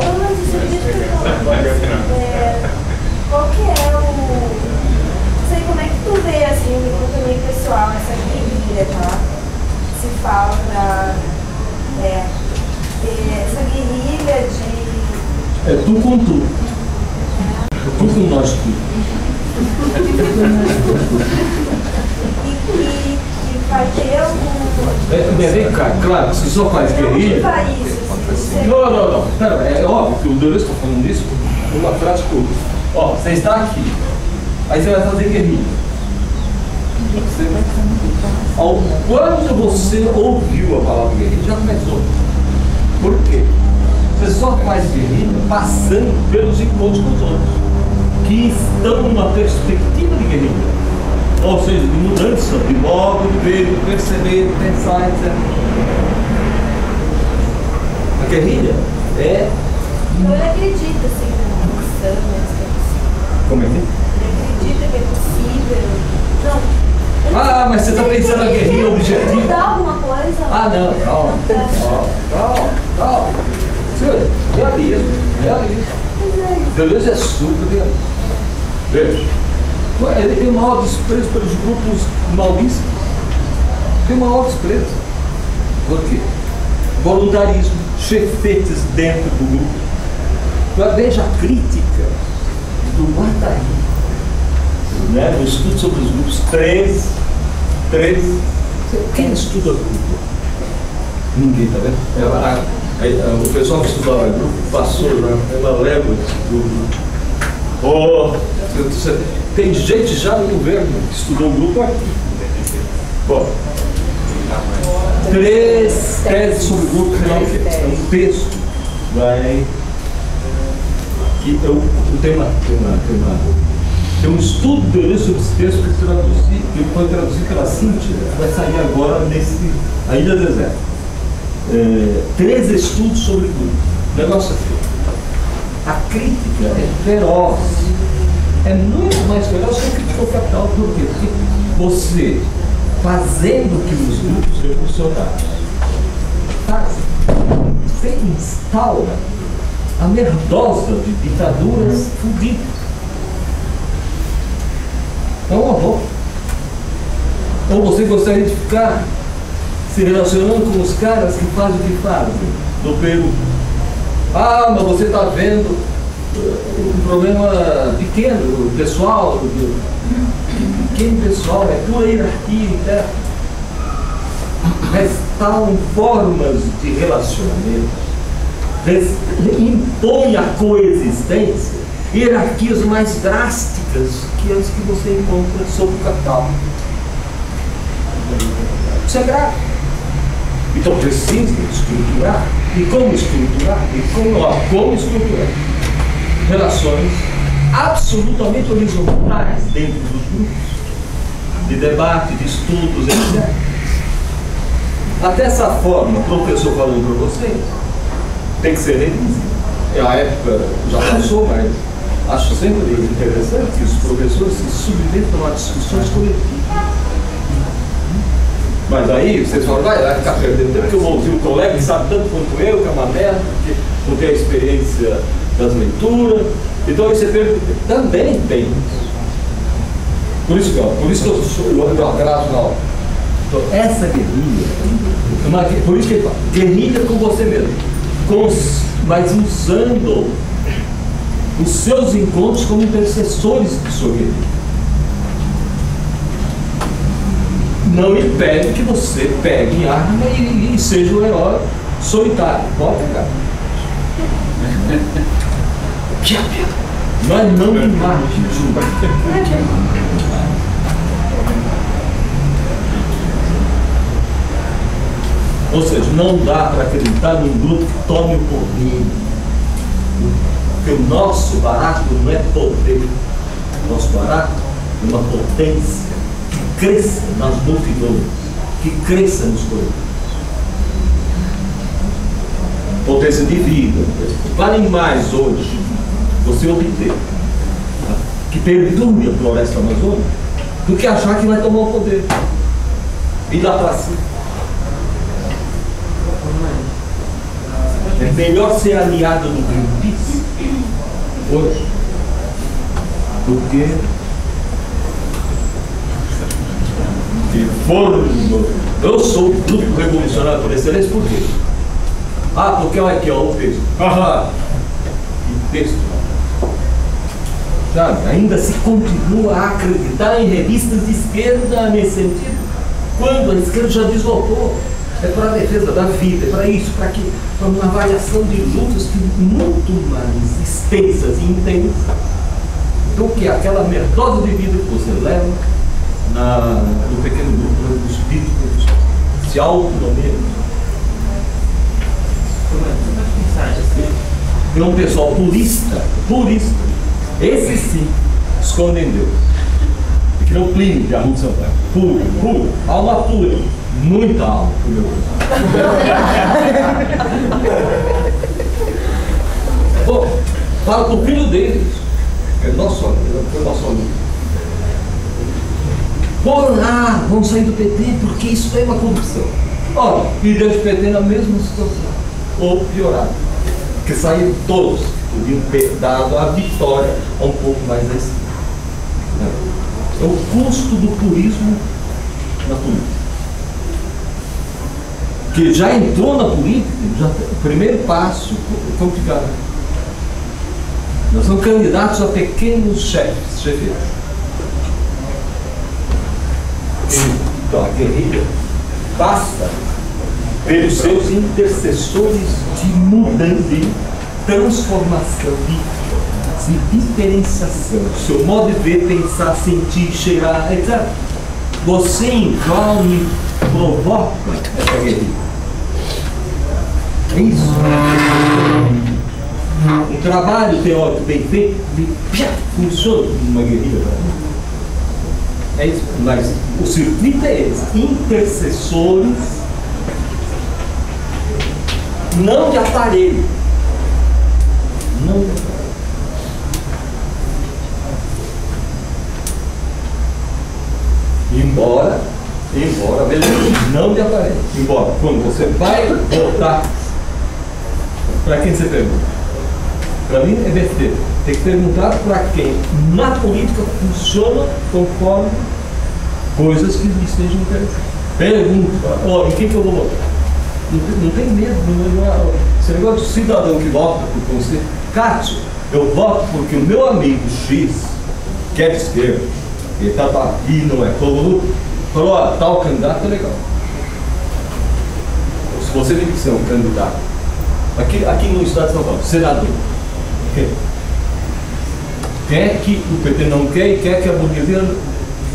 D: Qual que é o... Não sei como é que tu vê, assim, no comportamento pessoal, essa guerrilha, tá? Se fala pra... essa guerrilha de...
A: É tu com tu. Tu com nós tudo.
D: E vai ter algum...
A: Vem cá, claro, você só faz guerrilha. Não. Pera, é óbvio que o Deleuze está falando isso numa frase curta. Ó, você está aqui. Aí você vai fazer guerrilha. Quando você ouviu a palavra guerrilha, já começou. Por quê? Você só faz guerrilha passando pelos encontros com os outros, que estão numa perspectiva de guerrilha. Ou seja, de mudança, de modo de ver, de perceber, de pensar, etc. A guerrilha
D: Então ele acredita, assim, na missão,
A: Como é que?
D: Ele acredita que é possível? Não.
A: Ah, mas você está pensando na guerrilha objetiva?
D: Mudar alguma coisa?
A: Ah, não, calma. Senhor, realismo. Deus é super realista. Veja, ele tem o maior desprezo pelos grupos maoístas. Tem o maior desprezo. Por quê? Voluntarismo, chefetes dentro do grupo. Veja a crítica do Guattari, né? No estudo sobre os grupos, 13. Quem estuda grupo? Ninguém, tá vendo? O pessoal que estudava grupo passou uma légua de estudo. Tem gente já no governo que estudou o grupo aqui. Bom, 3 teses sobre o grupo, é um texto. Tem um estudo de sobre esse texto que foi traduzido pela Cíntia, vai sair agora na Ilha Deserta. 3 estudos sobre grupo. Negócio assim. A crítica é feroz. É muito mais feroz que a crítica ao capital. Por quê? Porque você, fazendo que os grupos revolucionários fazem, você instaura a merdosa de ditaduras fudidas. É um horror. Ou você gostaria de ficar se relacionando com os caras que fazem o que fazem no Peru? Ah, mas você está vendo um problema pequeno, pessoal, pequeno pessoal, é pura hierarquia interna. Restauram formas de relacionamento, impõe a coexistência, hierarquias mais drásticas que as que você encontra sobre o capital. Isso é grave. Então precisa estruturar. E como estruturar? Como estruturar relações absolutamente horizontais dentro dos grupos de debate, de estudos, etc. Até essa forma, o professor falando para vocês, tem que ser revista. A época já passou, mas acho sempre interessante que os professores se submetam a discussões coletivas. Mas aí vocês falam, vai lá ficar perdendo tempo, porque eu vou ouvir um colega que sabe tanto quanto eu, que é uma merda, que não tem a experiência das leituras. Então aí você perde tempo. Também tem isso. Por isso que eu agraso na aula. Então, essa guerrilha, por isso que ele fala, guerrilha com você mesmo, mas usando os seus encontros como intercessores de sua guerrilha. Não impede que você pegue arma e seja um herói solitário. Pode pegar. Mas não me mate junto. Ou seja, não dá para acreditar num grupo que tome o poder. Porque o nosso barato não é poder. O nosso barato é uma potência que cresça nas multidões, que cresça nos coletivos. Potência de vida. Vale mais hoje você obter que perdure a floresta amazônica do que achar que vai tomar o poder e dar para si. É melhor ser aliado do Greenpeace hoje do que eu sou o grupo revolucionário por excelência. Por quê? Porque olha aqui, o texto. Que texto. Sabe? Ainda se continua a acreditar em revistas de esquerda nesse sentido, quando a esquerda já deslocou. É para a defesa da vida, é para isso, para uma avaliação de lutas que muito mais extensas e intensas do que aquela merdosa de vida que você leva no pequeno grupo dos espíritos que se autonomeiam. Tem um pessoal purista, esse sim, esconde em Deus. Que não Plínio de Arruda Sampaio. Puro, alma pura. Muita alma, meu Deus. Bom, fala para o filho deles, é nosso aluno. vamos sair do PT porque isso é uma corrupção. Ora, líderes do PT na mesma situação, ou piorado, que saíram todos, podiam ter dado a vitória a um pouco mais à esquerda. É o custo do purismo na política. Que já entrou na política, o primeiro passo é complicado. Nós somos candidatos a pequenos chefias. Então, a guerrilha passa pelos seus intercessores de mudança, de transformação, de diferenciação. Seu modo de ver, pensar, sentir, cheirar, etc. Você, então, me provoca essa guerrilha. É isso. Um trabalho teórico bem feito funciona como uma guerrilha. É isso. Mas o circuito é esse. Intercessores, não de aparelho. Não de aparelho. Embora, não de aparelho. Embora, quando você vai votar, para quem você pergunta? Para mim é besteira. Tem que perguntar para quem na política funciona conforme coisas que lhe estejam interessantes. Pergunta, em quem que eu vou votar? Não tem medo, esse negócio de cidadão que vota por você. Cássio, eu voto porque o meu amigo X, que é de esquerda, ele está e não é todo, falou, tal candidato é legal. Se você tem que ser um candidato, aqui no estado de São Paulo, senador, quer que o PT não quer e quer que a burguesia,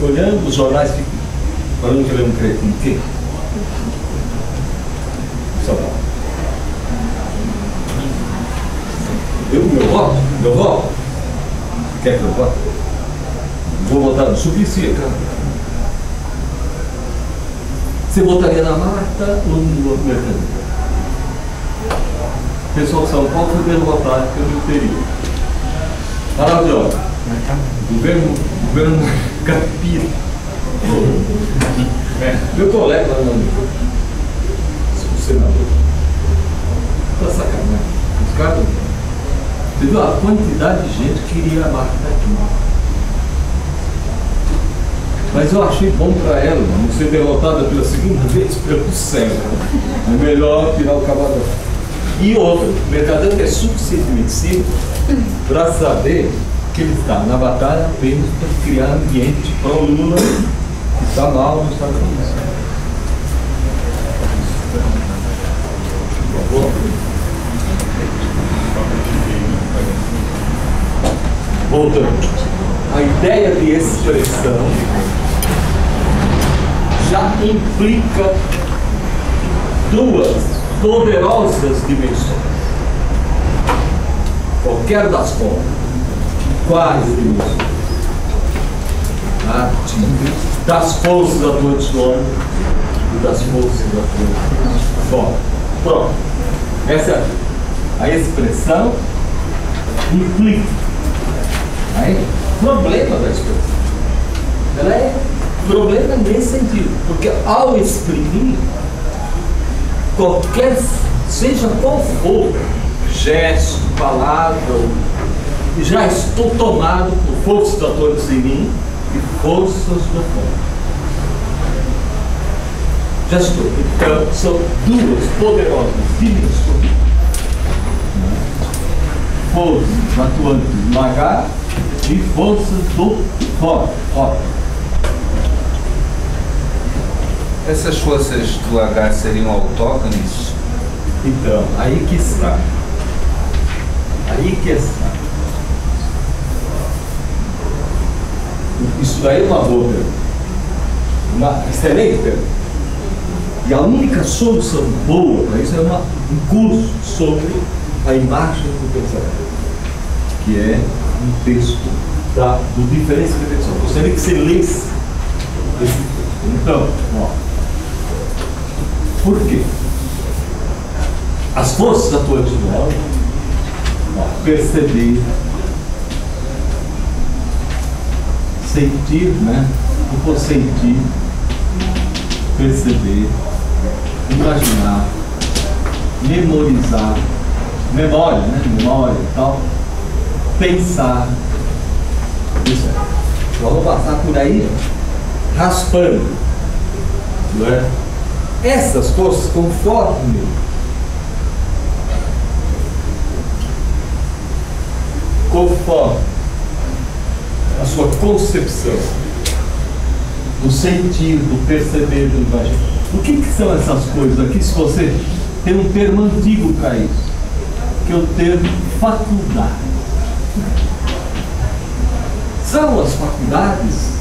A: olhando os jornais, fique falando que ele é um cretino. Quem? São Paulo. Meu voto? Quer que eu vote? Vou votar no Suplicy, cara. Você votaria na Marta ou no Mercado? O pessoal de São Paulo foi derrotado pelo interior. Maravilhoso. Governo Capira. Meu colega lá o senador. Tá sacanagem. Os caras. Você viu a quantidade de gente que queria a Marta aqui. Mas eu achei bom para ela não ser derrotada pela segunda vez pelo centro. É melhor tirar o cavalo. E outro, o Mercadante é suficientemente simples para saber que ele está na batalha apenas para criar ambiente para o Lula que está mal nos Estados Unidos. Voltando. A ideia de expressão já implica duas poderosas dimensões. Qualquer das formas. Quais dimensões? Das forças atuantes do homem e das forças atuantes. Bom, pronto. Essa é a expressão implica. Aí, problema da expressão. Ela é problema nesse sentido, porque ao exprimir qualquer, seja qual for, gesto, palavra, já estou tomado por forças atuantes em mim e forças do fora. Já estou. Então, são duas poderosas dimensões. Forças atuantes no H e forças do fora.
B: Essas forças do H seriam autóctones?
A: Então, aí que está. Aí que está. Isso daí é uma boa pergunta. Uma excelente pergunta. E a única solução boa para isso é um curso sobre a imagem do pensamento, que é um texto do Diferença de Percepção. Gostaria que você lesse esse texto. Então, por quê? As forças atuantes do homem perceber, sentir, o consentir, perceber, imaginar, memorizar, memória, né? Memória e tal, pensar. Isso é. Vamos passar por aí raspando, não é? Essas coisas, conforme a sua concepção, o sentir, do perceber, do imaginar. O que são essas coisas aqui? Se você tem um termo antigo para isso, que é o termo faculdade. São as faculdades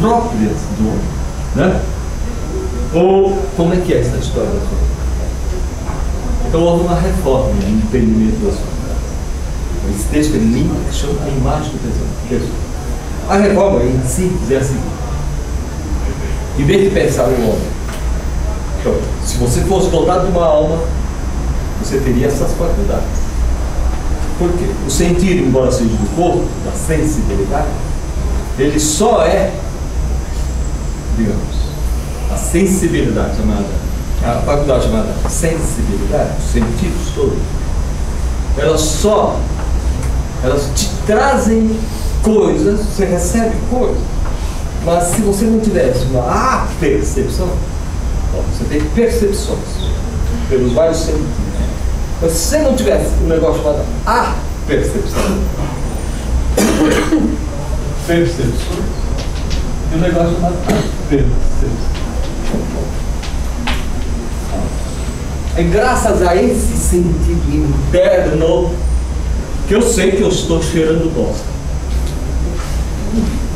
A: próprias do homem, né? Ou como é que é essa história da faculdade? Então houve uma reforma no entendimento das faculdades. Esse texto é lindo, que chama a imagem do pensamento. A reforma em si é assim: em vez de pensar o homem, então, se você fosse dotado de uma alma, você teria essas faculdades. Por quê? O sentir, embora seja do corpo, da sensibilidade, ele só é, digamos, a sensibilidade chamada, a faculdade chamada sensibilidade, os sentidos todos, elas te trazem coisas, você recebe coisas, mas se você não tivesse uma apercepção, você tem percepções pelos vários sentidos. Mas se você não tivesse um negócio chamado apercepção, percepções, e um negócio chamado apercepção. É graças a esse sentido interno que eu sei que eu estou cheirando bosta.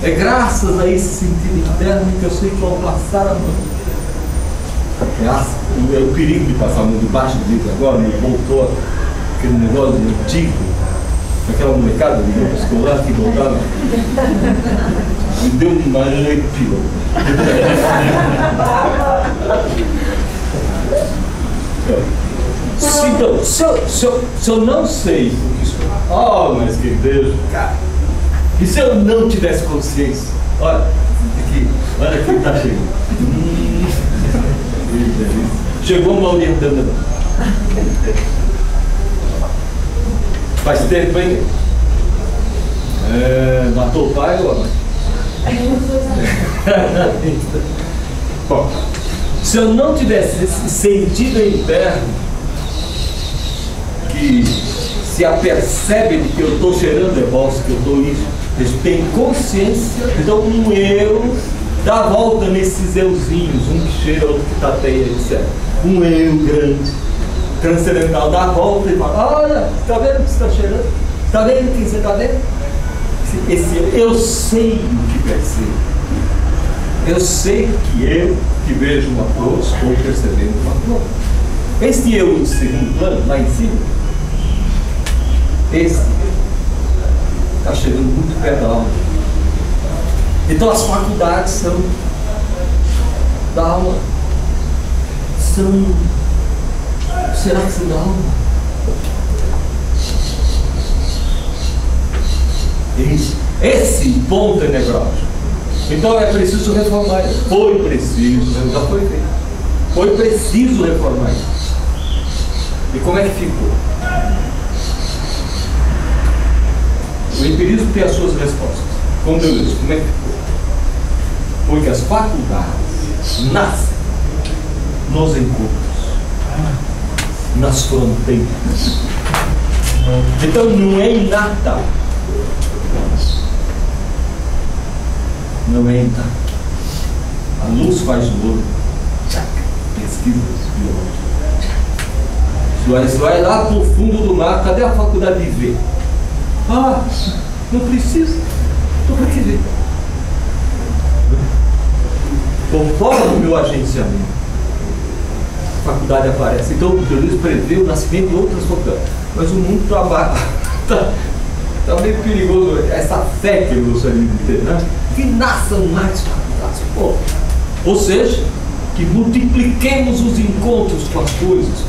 A: É graças a esse sentido interno que eu sei que ao passar a mão, é o perigo de passar a mão debaixo do vidro agora, me voltou aquele negócio antigo, aquela molecada do grupo escolar que voltava, me deu uma arrepio. Então, se eu não sei o que isso é, mas que Deus, cara, e se eu não tivesse consciência? Olha aqui está chegando. Chegou uma orientando. Faz tempo, hein? Matou o pai ou a mãe? Bom, se eu não tivesse esse sentido interno que se apercebe de que eu estou cheirando bosta, que eu estou isso, eles têm consciência, então um eu dá volta nesses euzinhos, um que cheira, outro que tateia, etc. Um eu grande, transcendental, dá a volta e fala: olha, está vendo o que você está cheirando? Está vendo quem você está vendo? Esse eu sei o que percebo. Eu sei que eu que vejo uma flor estou percebendo uma flor. Esse eu em segundo plano, lá em cima, esse está chegando muito perto da alma. Então as faculdades são da alma. Será que são da alma? Esse ponto é nevrálgico. Então é preciso reformar. Foi preciso, já foi feito. Foi preciso reformar isso. E como é que ficou? O empirismo tem as suas respostas. Com Deus, como é que ficou? Porque as faculdades nascem nos encontros, nas fronteiras. Então não é inata. Não é inata. A luz faz o olho. Pesquisa biológica. Você vai lá para o fundo do mar, cadê a faculdade de ver? Não precisa. Estou para que ver. Conforme o meu agenciamento, a faculdade aparece. Então Deus prevê o nascimento de outras faculdades. Mas o mundo está meio perigoso. Essa fé que eu gostaria de ter, né? Que nasçam mais faculdades. Ou seja, que multipliquemos os encontros com as coisas,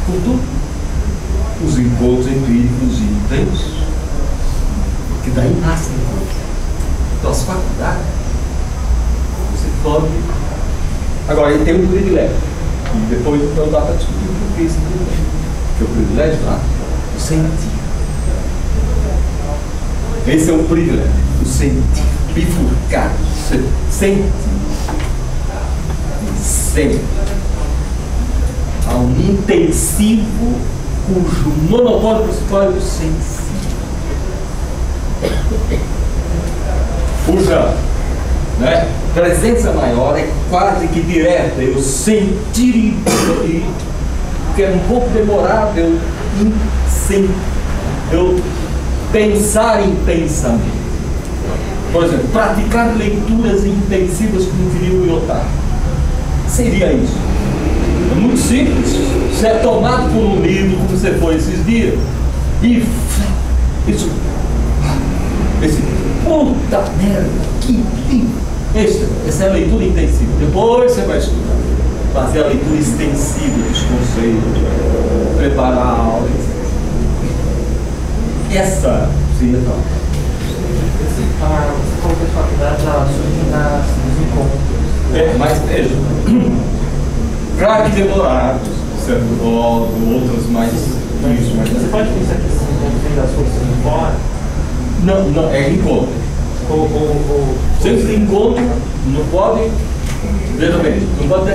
A: com tudo. Os encontros empíricos e intensos. Porque daí nascem coisas. Então as faculdades, você pode Agora, ele tem um privilégio. E depois não dá para discutir o que é esse privilégio. Porque o privilégio lá, o sentir. Esse é o privilégio, o sentir, bifurcar, sentir. Sempre. Há um intensivo cujo monopólio principal é o sensível. Cuja presença maior é quase que direta. Eu sentir, que é um pouco demorado, eu pensar intensamente. Por exemplo, praticar leituras intensivas como diria o Lyotard. Seria isso. É muito simples. Você é tomado por um livro, como você foi esses dias, e isso, esse puta merda, que livro. Essa é a leitura intensiva. Depois você vai estudar, fazer a leitura extensiva dos conceitos, preparar a aula, etc. Essa seria tal.
E: Você falou que a faculdade já surge nos encontros.
A: Mas veja, claro que demorados, de certo modo, outras mais isso, mas
E: você pode pensar que esse encontro vem das forças de fora?
A: Não, é encontro. Sempre encontro, não pode, veja bem, não pode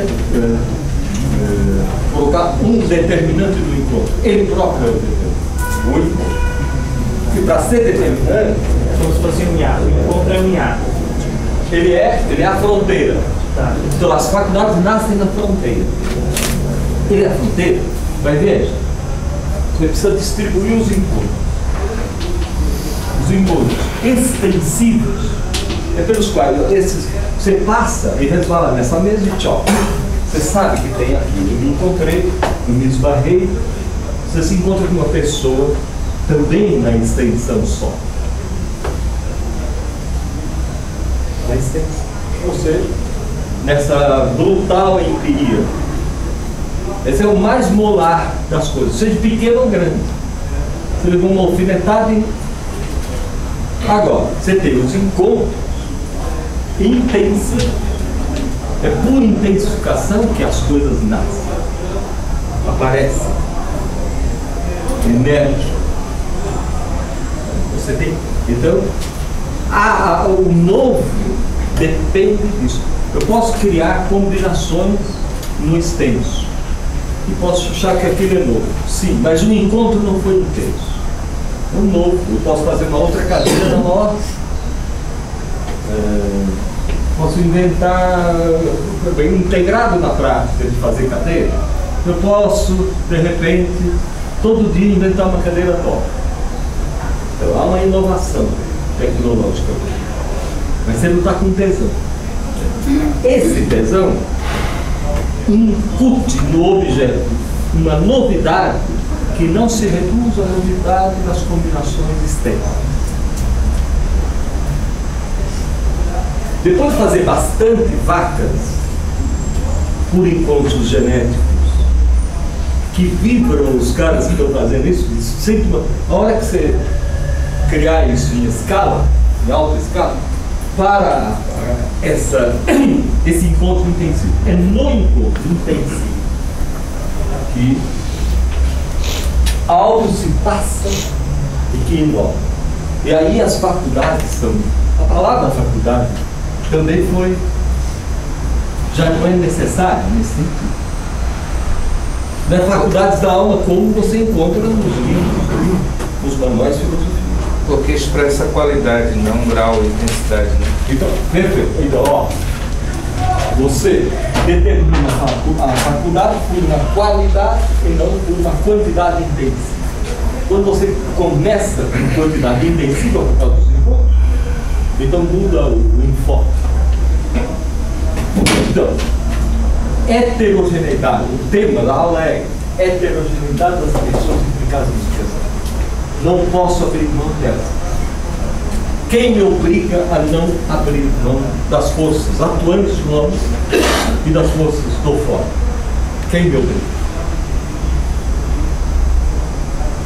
A: colocar um determinante do encontro. Ele próprio é o determinante. O encontro. E para ser determinante,
E: como se fosse um hiato. O encontro é um hiato.
A: Ele é a fronteira.
E: Tá.
A: Então as faculdades nascem na fronteira. Ele é a fronteira. Vai ver. Você precisa distribuir os encontros. Os encontros extensivos é pelos quais você passa e resvala nessa mesa e tchau. Você sabe que tem aqui. Eu me encontrei, eu me esbarrei. Você se encontra com uma pessoa também na extensão só. Na extensão. Ou seja, nessa brutal empiria. Esse é o mais molar das coisas, seja pequeno ou grande. Você levou uma alfinetada e... Agora, você tem os encontros intensivos. É por intensificação que as coisas nascem, aparecem, emergem. Você tem... Então, o novo depende disso. Eu posso criar combinações no extenso e posso achar que aquilo é novo. Sim, mas o encontro não foi intenso. O novo, eu posso fazer uma outra cadeira na nossa. Posso inventar integrado na prática de fazer cadeira. Eu posso, de repente, todo dia inventar uma cadeira top. Então, há uma inovação tecnológica. Mas você não está com tesão. Esse tesão incute no objeto uma novidade que não se reduz à novidade das combinações externas. Depois de fazer bastante vacas por encontros genéticos que vibram os caras que estão fazendo isso, a hora que você criar isso em escala, em alta escala, para esse encontro intensivo. É no encontro intensivo que algo se passa e que inova. E aí as faculdades são... A palavra faculdade também foi... Já não é necessária nesse sentido. Não é faculdades da alma como você encontra nos livros, nos manuais de filosofia.
B: Porque expressa qualidade, não grau e intensidade, né?
A: Então, perfeito. Então, ó, você determina a faculdade por uma qualidade e não por uma quantidade intensiva. Quando você começa com quantidade intensiva por causa dos encontros, então muda o enfoque. Então, heterogeneidade. O tema da aula é heterogeneidade das pessoas implicadas no pensamento. Não posso abrir mão dessa. Quem me obriga a não abrir mão das forças atuantes no homem e das forças do fora? Quem me obriga?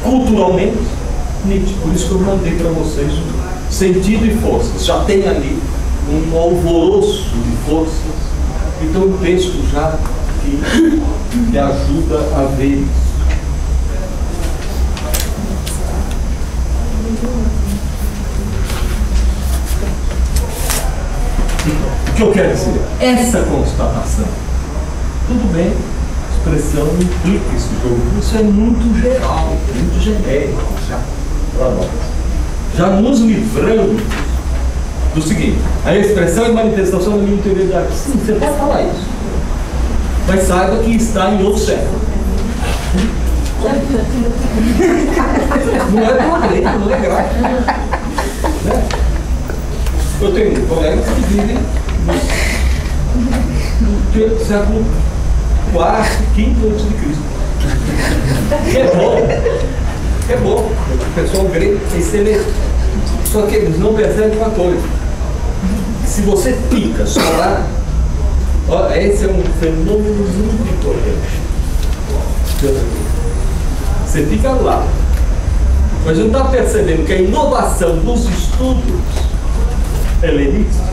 A: Culturalmente, Nietzsche. Por isso que eu mandei para vocês sentido e forças. Já tem ali um alvoroço de forças Então o texto já que ajuda a ver isso. O que eu quero dizer? Essa constatação, tudo bem, expressão implica esse jogo. Isso é muito geral, muito genérico para nós. Já nos livrando do seguinte: a expressão e manifestação da minha interioridade. Sim, você pode falar isso, mas saiba que está em outro século. Não é problema, não é grave. Né? Eu tenho colegas que vivem no século IV, V antes de Cristo. Que é bom. É bom. O pessoal grego é excelente. Só que eles não percebem uma coisa. Se você fica só lá, ó, esse é um fenômeno muito importante. Você fica lá, mas não está percebendo que a inovação dos estudos helenistas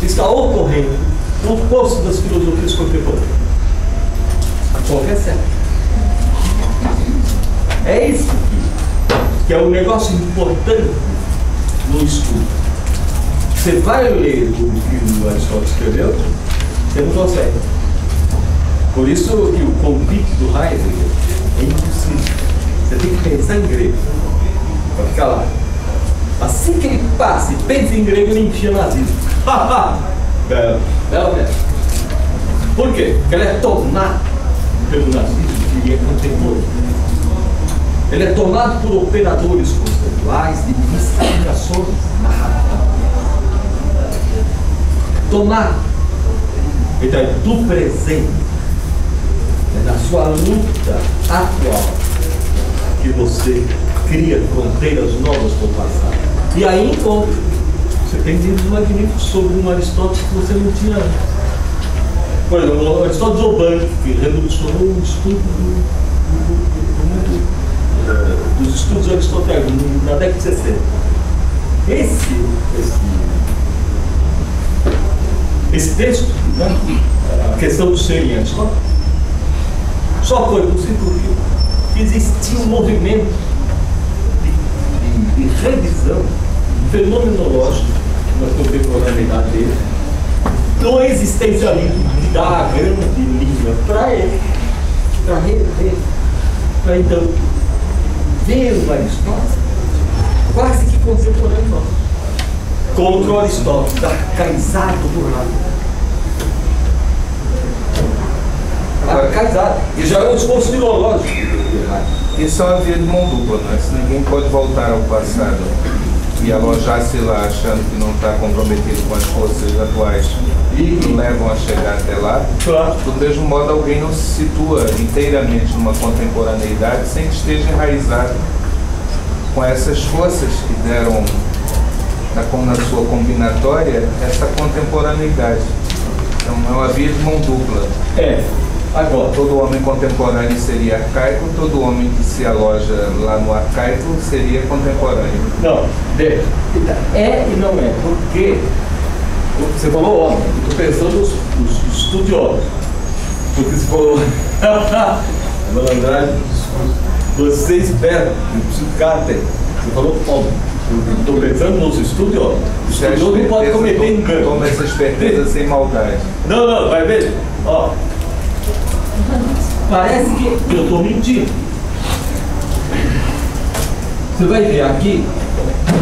A: está ocorrendo no curso das filosofias contemporâneas. A qualquer século. É isso que é um negócio importante no estudo. Você vai ler o que o Aristóteles escreveu, você não consegue. Por isso que o convite do Heidegger é impossível. Você tem que pensar em grego para ficar lá. Assim que ele passa e pensa em grego, ele enfia nazismo. Por quê? Porque ele é tomado pelo nazismo, que ele é contemporâneo. Ele é tomado por operadores conceituais de mistificações narrativas. Tomado. Então, é do presente, é da sua luta atual, que você cria fronteiras novas com o passado. E aí encontra. Você tem livros magníficos sobre um Aristóteles que você não tinha antes. Por exemplo, o Aristóteles Obanque, que revolucionou o estudo dos estudos aristotélicos na década de 60. Esse texto, né, a questão do ser em Aristóteles, só foi possível porque existia um movimento de revisão fenomenológica na contemporaneidade dele, do existencialismo, que dá a grande linha para ele, para rever, para então ver o Aristóteles quase que contemporâneo nosso, contra o Aristóteles, arcaizado por lá. Arcaizado. E já é um esforço filológico.
B: Isso é uma via de mão dupla, né? Se ninguém pode voltar ao passado e alojar-se lá achando que não está comprometido com as forças atuais e levam a chegar até lá,
A: Claro.
B: do mesmo modo alguém não se situa inteiramente numa contemporaneidade sem que esteja enraizado com essas forças que deram, como na sua combinatória, essa contemporaneidade. Então é uma via de mão dupla.
A: Agora,
B: todo homem contemporâneo seria arcaico, todo homem que se aloja lá no arcaico seria contemporâneo.
A: não, é e não é, porque você falou homem, eu estou pensando nos estudiosos, porque você falou, malandragem, você espera, eu preciso ficar atento, você falou homem, eu estou pensando nos estudiosos, o estudioso não pode cometer engano.
B: Toma essa esperteza sem maldade.
A: Não, vai ver, ó. Parece que eu estou mentindo. Você vai ver aqui,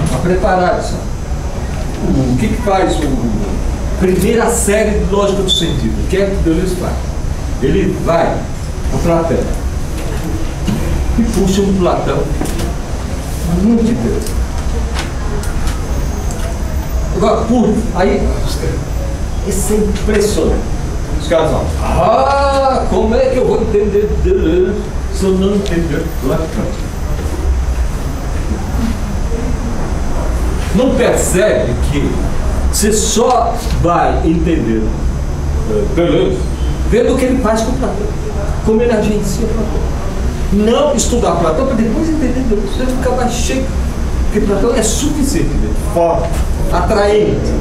A: está preparado, sabe? O que faz a primeira série de lógica do sentido? O que é que Deleuze faz? Ele vai para Platão e puxa um Platão muito interessante. Agora, aí, isso é impressionante. Os caras falam, como é que eu vou entender Deleuze se eu não entender Platão? Não percebe que você só vai entender Deleuze vendo o que ele faz com Platão, como ele agencia Platão. Não estudar Platão para depois entender Deleuze, você vai ficar mais cheio Porque Platão é suficientemente forte, atraente,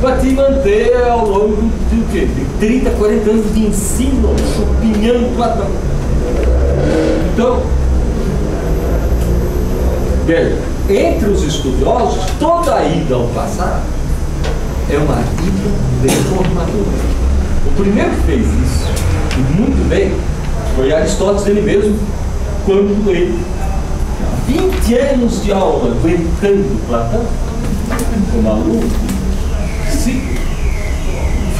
A: para te manter ao longo de, o quê? De 30, 40 anos de ensino, chupinhando Platão. Então, veja, entre os estudiosos, toda a ida ao passado é uma ida deformadora. O primeiro que fez isso, e muito bem, foi Aristóteles ele mesmo, quando ele, 20 anos de aula, aguentando Platão, como aluno, se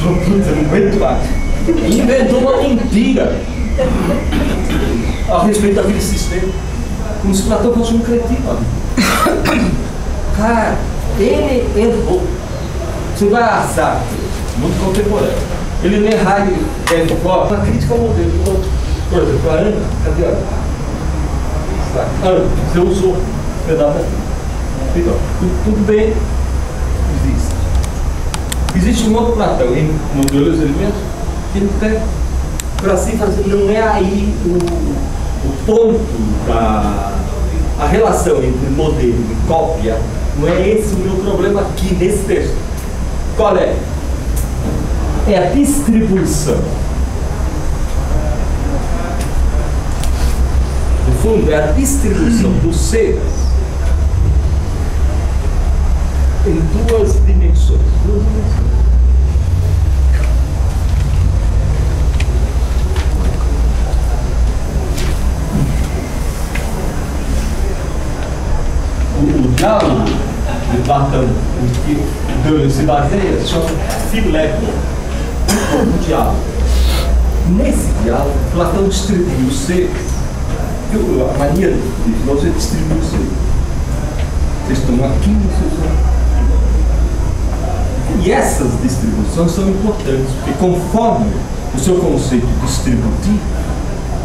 A: falou, puta, não aguento mais, e inventou uma mentira a respeito daquele sistema, como se Platão fosse um cretino. Cara, ele errou. Você vai assar, muito contemporâneo. Ele lê Heidegger, uma crítica ao modelo. Por exemplo, a Ana, cadê a Ana? Ana, você usou um pedaço aqui. Então, tudo bem, existe. Existe um outro Platão, em modelos elementos, que ele pega para si fazer, não é aí o ponto a relação entre modelo e cópia, não é esse o meu problema aqui nesse texto. Qual é? É a distribuição. No fundo, é a distribuição dos seres em duas dimensões. O diálogo de Platão, em que ele se baseia, se chama Filégon, o diálogo. Nesse diálogo, Platão distribui os seres, a maneira de filosofia distribui os seres. Vocês estão aqui, vocês estão aqui. E essas distribuições são importantes, porque conforme o seu conceito distributivo,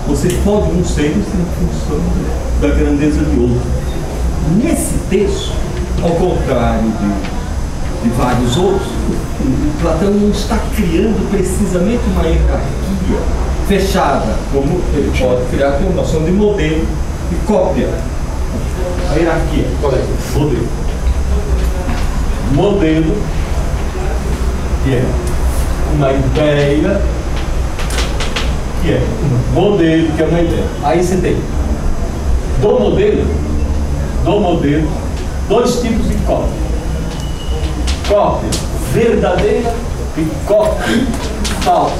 A: você pode um ser em função da grandeza de outro. Nesse texto, ao contrário de vários outros, Platão não está criando precisamente uma hierarquia fechada, como ele pode criar com a noção de modelo e cópia. A hierarquia, qual é? Modelo. Modelo, que é uma ideia, que é um modelo, que é uma ideia. Aí você tem do modelo, dois tipos de cópia. Cópia verdadeira e cópia falsa.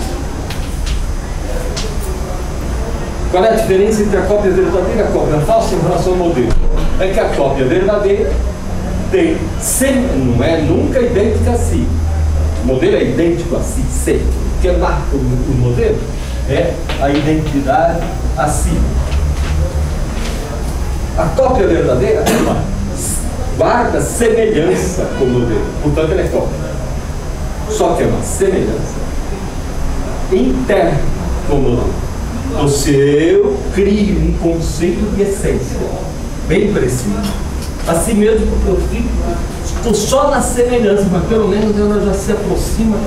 A: Qual é a diferença entre a cópia verdadeira e a cópia falsa em relação ao modelo? É que a cópia verdadeira tem sempre, não é nunca idêntica a si. O modelo é idêntico a si, sempre. O que marca o modelo é a identidade a si. A cópia verdadeira guarda semelhança com o modelo, portanto ela é cópia. Só que é uma semelhança interna com o modelo. Então, se eu crio um conceito de essência bem preciso, assim mesmo eu estou só na semelhança, mas pelo menos ela já se aproxima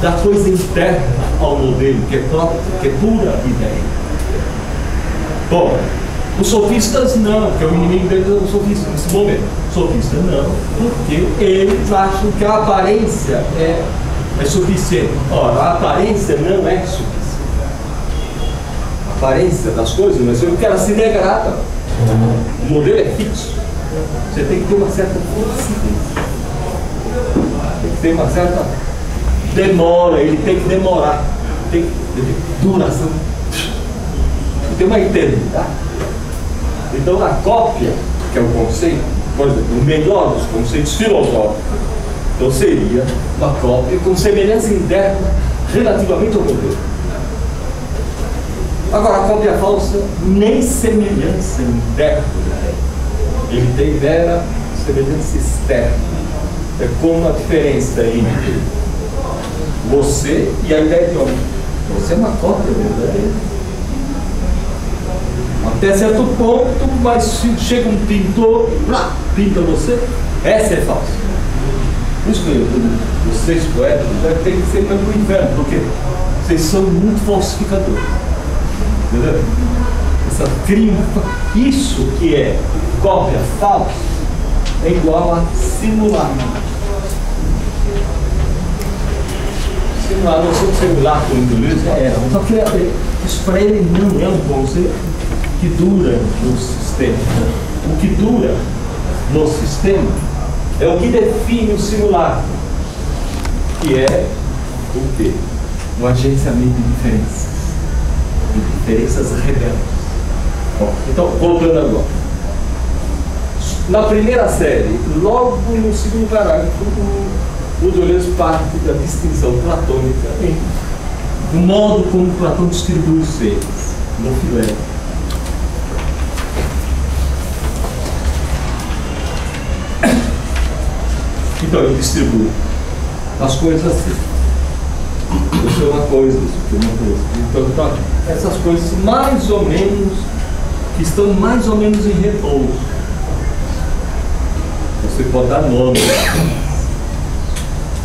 A: da coisa interna ao modelo, que é própria, que é pura ideia. Bom, os sofistas não, porque o inimigo deles é o sofista nesse momento. Sofistas não, porque eles acham que a aparência é suficiente. Ora, a aparência não é suficiente. A aparência das coisas não é suficiente, porque ela se degrada. O modelo é fixo. Você tem que ter uma certa flexibilidade. Tem que ter uma certa demora, ele tem que demorar. Tem que ter duração. Tem uma eternidade. Então a cópia, que é o conceito, por exemplo, o melhor dos conceitos filosóficos, então seria uma cópia com semelhança interna relativamente ao modelo. Agora a cópia falsa nem semelhança interna tem. Ele tem vera semelhança externa. É como a diferença entre você e a ideia de homem. Você é uma cópia verdadeira. Até certo ponto, mas se chega um pintor, pinta você, essa é falsa. Por isso que vocês poetas devem ter que ser para o inferno, porque vocês são muito falsificadores. Entendeu? Essa crime, isso que é cópia falsa, é igual a simular. Simular, não sei o simular com o inglês, só que isso para ele não é um conceito que dura no sistema. O que dura no sistema é o que define o simulacro, que é o quê? Um agenciamento de diferenças rebeldes. Bom, então, voltando agora. Na primeira série, logo no segundo parágrafo, o Deleuze parte da distinção platônica do modo como Platão distribui os seres no filé. Então ele distribui as coisas assim. Isso é uma coisa, isso é uma coisa. Então, essas coisas mais ou menos, que estão mais ou menos em repouso. Você pode dar nome.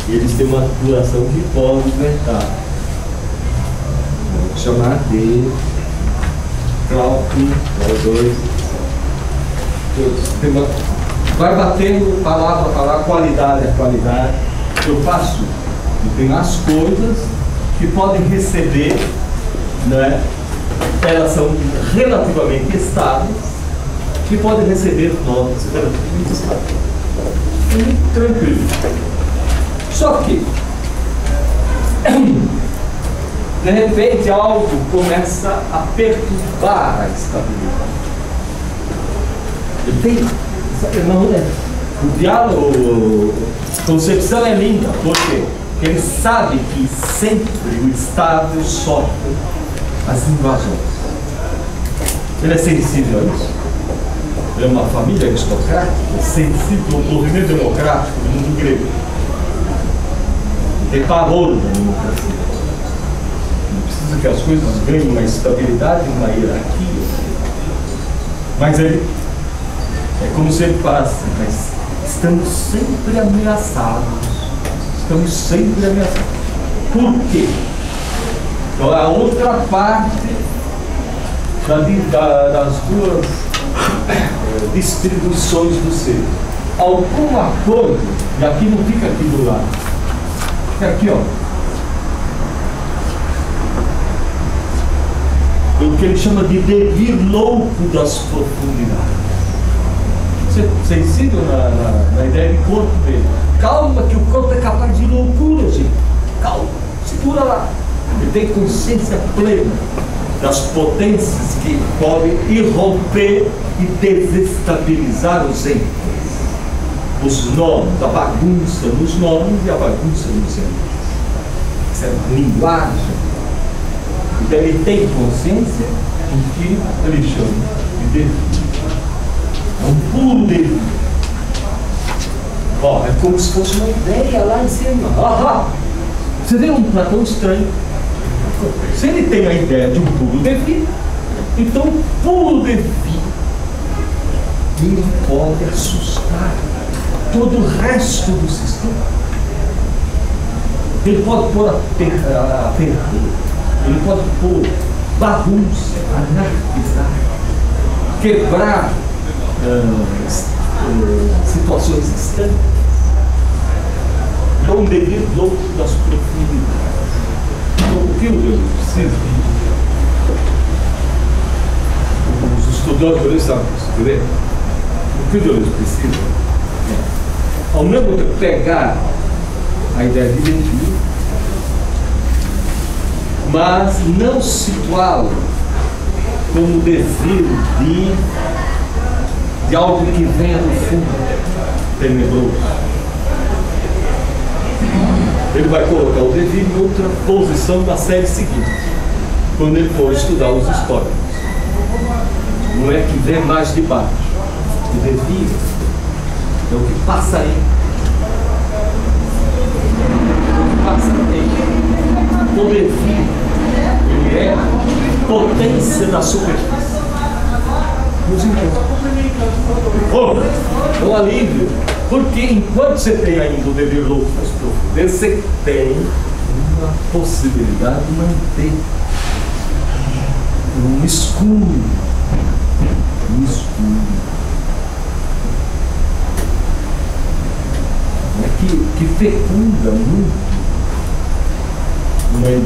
A: E eles têm uma duração que pode inventar. Vou chamar de Cláudio, Cláudio 2. Vai batendo palavra a palavra, qualidade a qualidade. Eu faço. Eu tenho as coisas que podem receber, né? Elas são relativamente estáveis, que podem receber notas relativamente estáveis. É muito tranquilo. Só que, de repente, algo começa a perturbar a estabilidade. O diálogo, a concepção é linda, porque ele sabe que sempre o estável sofre as invasões. Ele é sensível a isso. Ele é uma família aristocrática, é sensível ao movimento democrático do mundo grego. Tem pavor da democracia. Não precisa que as coisas ganhem uma estabilidade, uma hierarquia. Mas ele é como se ele falasse, mas estamos sempre ameaçados. Estamos sempre ameaçados. Por quê? Então a outra parte das duas distribuições do ser. Alguma coisa, e aqui não fica aqui do lado. Fica aqui, ó. O que ele chama de devir louco das profundidades. Você é sensível na ideia de corpo dele. Calma, que o corpo é capaz de loucura, gente. Calma, segura lá. Ele tem consciência plena das potências que podem irromper e desestabilizar os entes. Os nomes, a bagunça nos nomes e a bagunça nos entes. Essa é a linguagem. Então ele tem consciência do que ele chama de devir. É um puro devir. Ó, é como se fosse uma ideia lá em cima. Você vê um Platão estranho. Se ele tem a ideia de um puro devir, então o puro devir ele pode assustar todo o resto do sistema. Ele pode pôr a perder, ele pode pôr bagunça, anarquizar, quebrar situações estanques. É um devir louco das profundidades. Então, o que o Deus precisa? Os estudiosos sabem escrever. O que o Deus precisa é, ao mesmo tempo, pegar a ideia de devir, mas não situá-lo como devir de algo que venha do fundo tenebroso. Ele vai colocar o devir em outra posição na série seguinte, quando ele for estudar os históricos. Não é que vem mais de baixo. O devir é o que passa aí. O que passa aí. O devir, ele é potência da superfície. Nos encontros. Um alívio. Porque enquanto você tem ainda o devir louco das profundezas, você tem uma possibilidade de manter um escudo. Um escudo.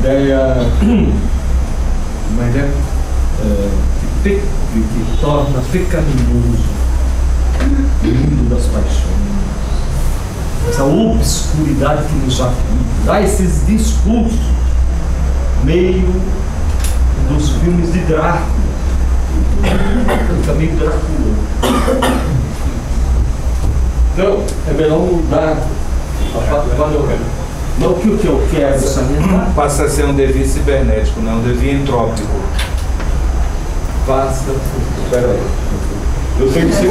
A: ideia uma ideia que torna pecaminoso o mundo das paixões, essa obscuridade que nos aflige, dá esses discursos meio dos filmes de Drácula, também Drácula. Então, é melhor mudar Mas o que eu quero salientar?
B: Passa a ser um devir cibernético, não um devir entrópico.
A: Passa. Espera aí. Eu tenho que ser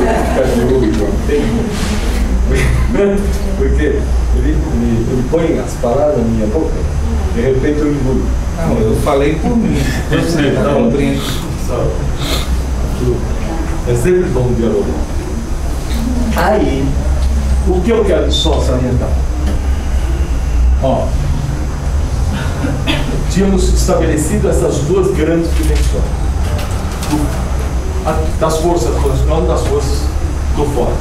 A: porque ele põe as palavras na minha boca, de repente eu engulo.
B: Não, eu falei por mim.
A: Não, brinco. É sempre bom dialogar. Aí, o que eu quero só salientar? Ó, tínhamos estabelecido essas duas grandes dimensões das forças posicionais e das forças do fora.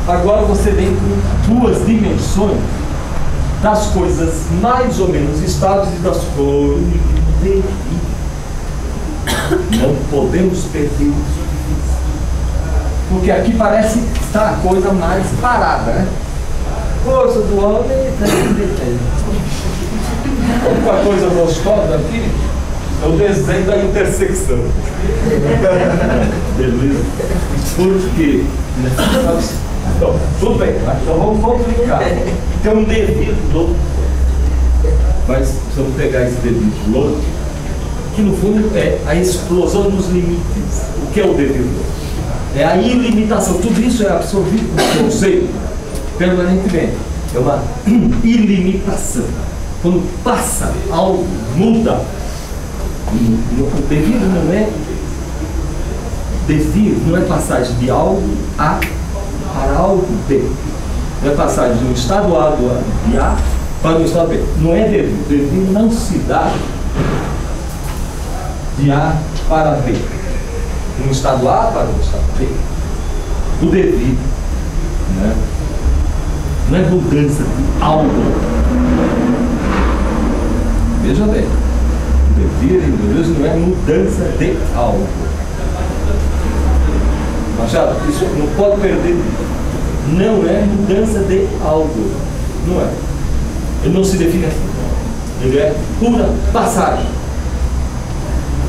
A: Agora você vem com duas dimensões das coisas mais ou menos estáveis e das coisas. Não podemos perder isso. Porque aqui parece estar a coisa mais parada, né? Força do homem tem. Uma coisa gostosa aqui é o desenho da intersecção. Beleza? Por quê? Então, tudo bem, então vamos brincar. Tem um devido louco. Mas vamos pegar esse devido louco, que no fundo é a explosão dos limites. O que é o devido louco? É a ilimitação. Tudo isso é absorvido no conceito permanentemente. É uma ilimitação. Quando passa algo, muda. O devido não é devir, não é passagem de algo A para algo B. Não é passagem de um estado A de A para o estado B. Não é devir. O devir não se dá de A para B. De um estado A para um estado B. O devir, né? Não é mudança de algo. Veja bem, o devir em Deus não é mudança de algo. Machado, isso não pode perder. Não é mudança de algo. Não é. Ele não se define assim. Ele é pura passagem.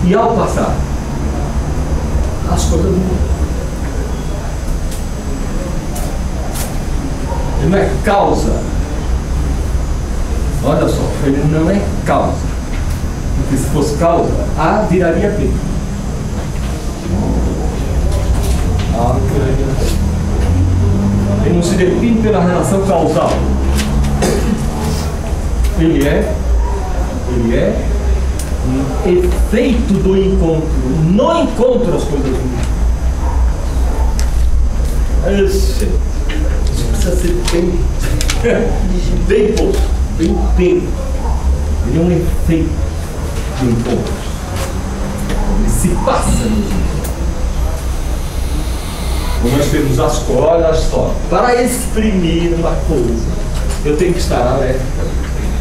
A: E ao passar, as coisas mudam. Ele não é causa. Olha só, ele não é causa. Porque se fosse causa, A viraria B. Ele não se define pela relação causal. Ele é um efeito do encontro. No encontro as coisas mudam. Isso precisa ser bem pouco, bem tempo. Ele é um efeito do encontro. Ele se passa nos encontros. Nós temos as cordas só. Para exprimir uma coisa, eu tenho que estar alerta.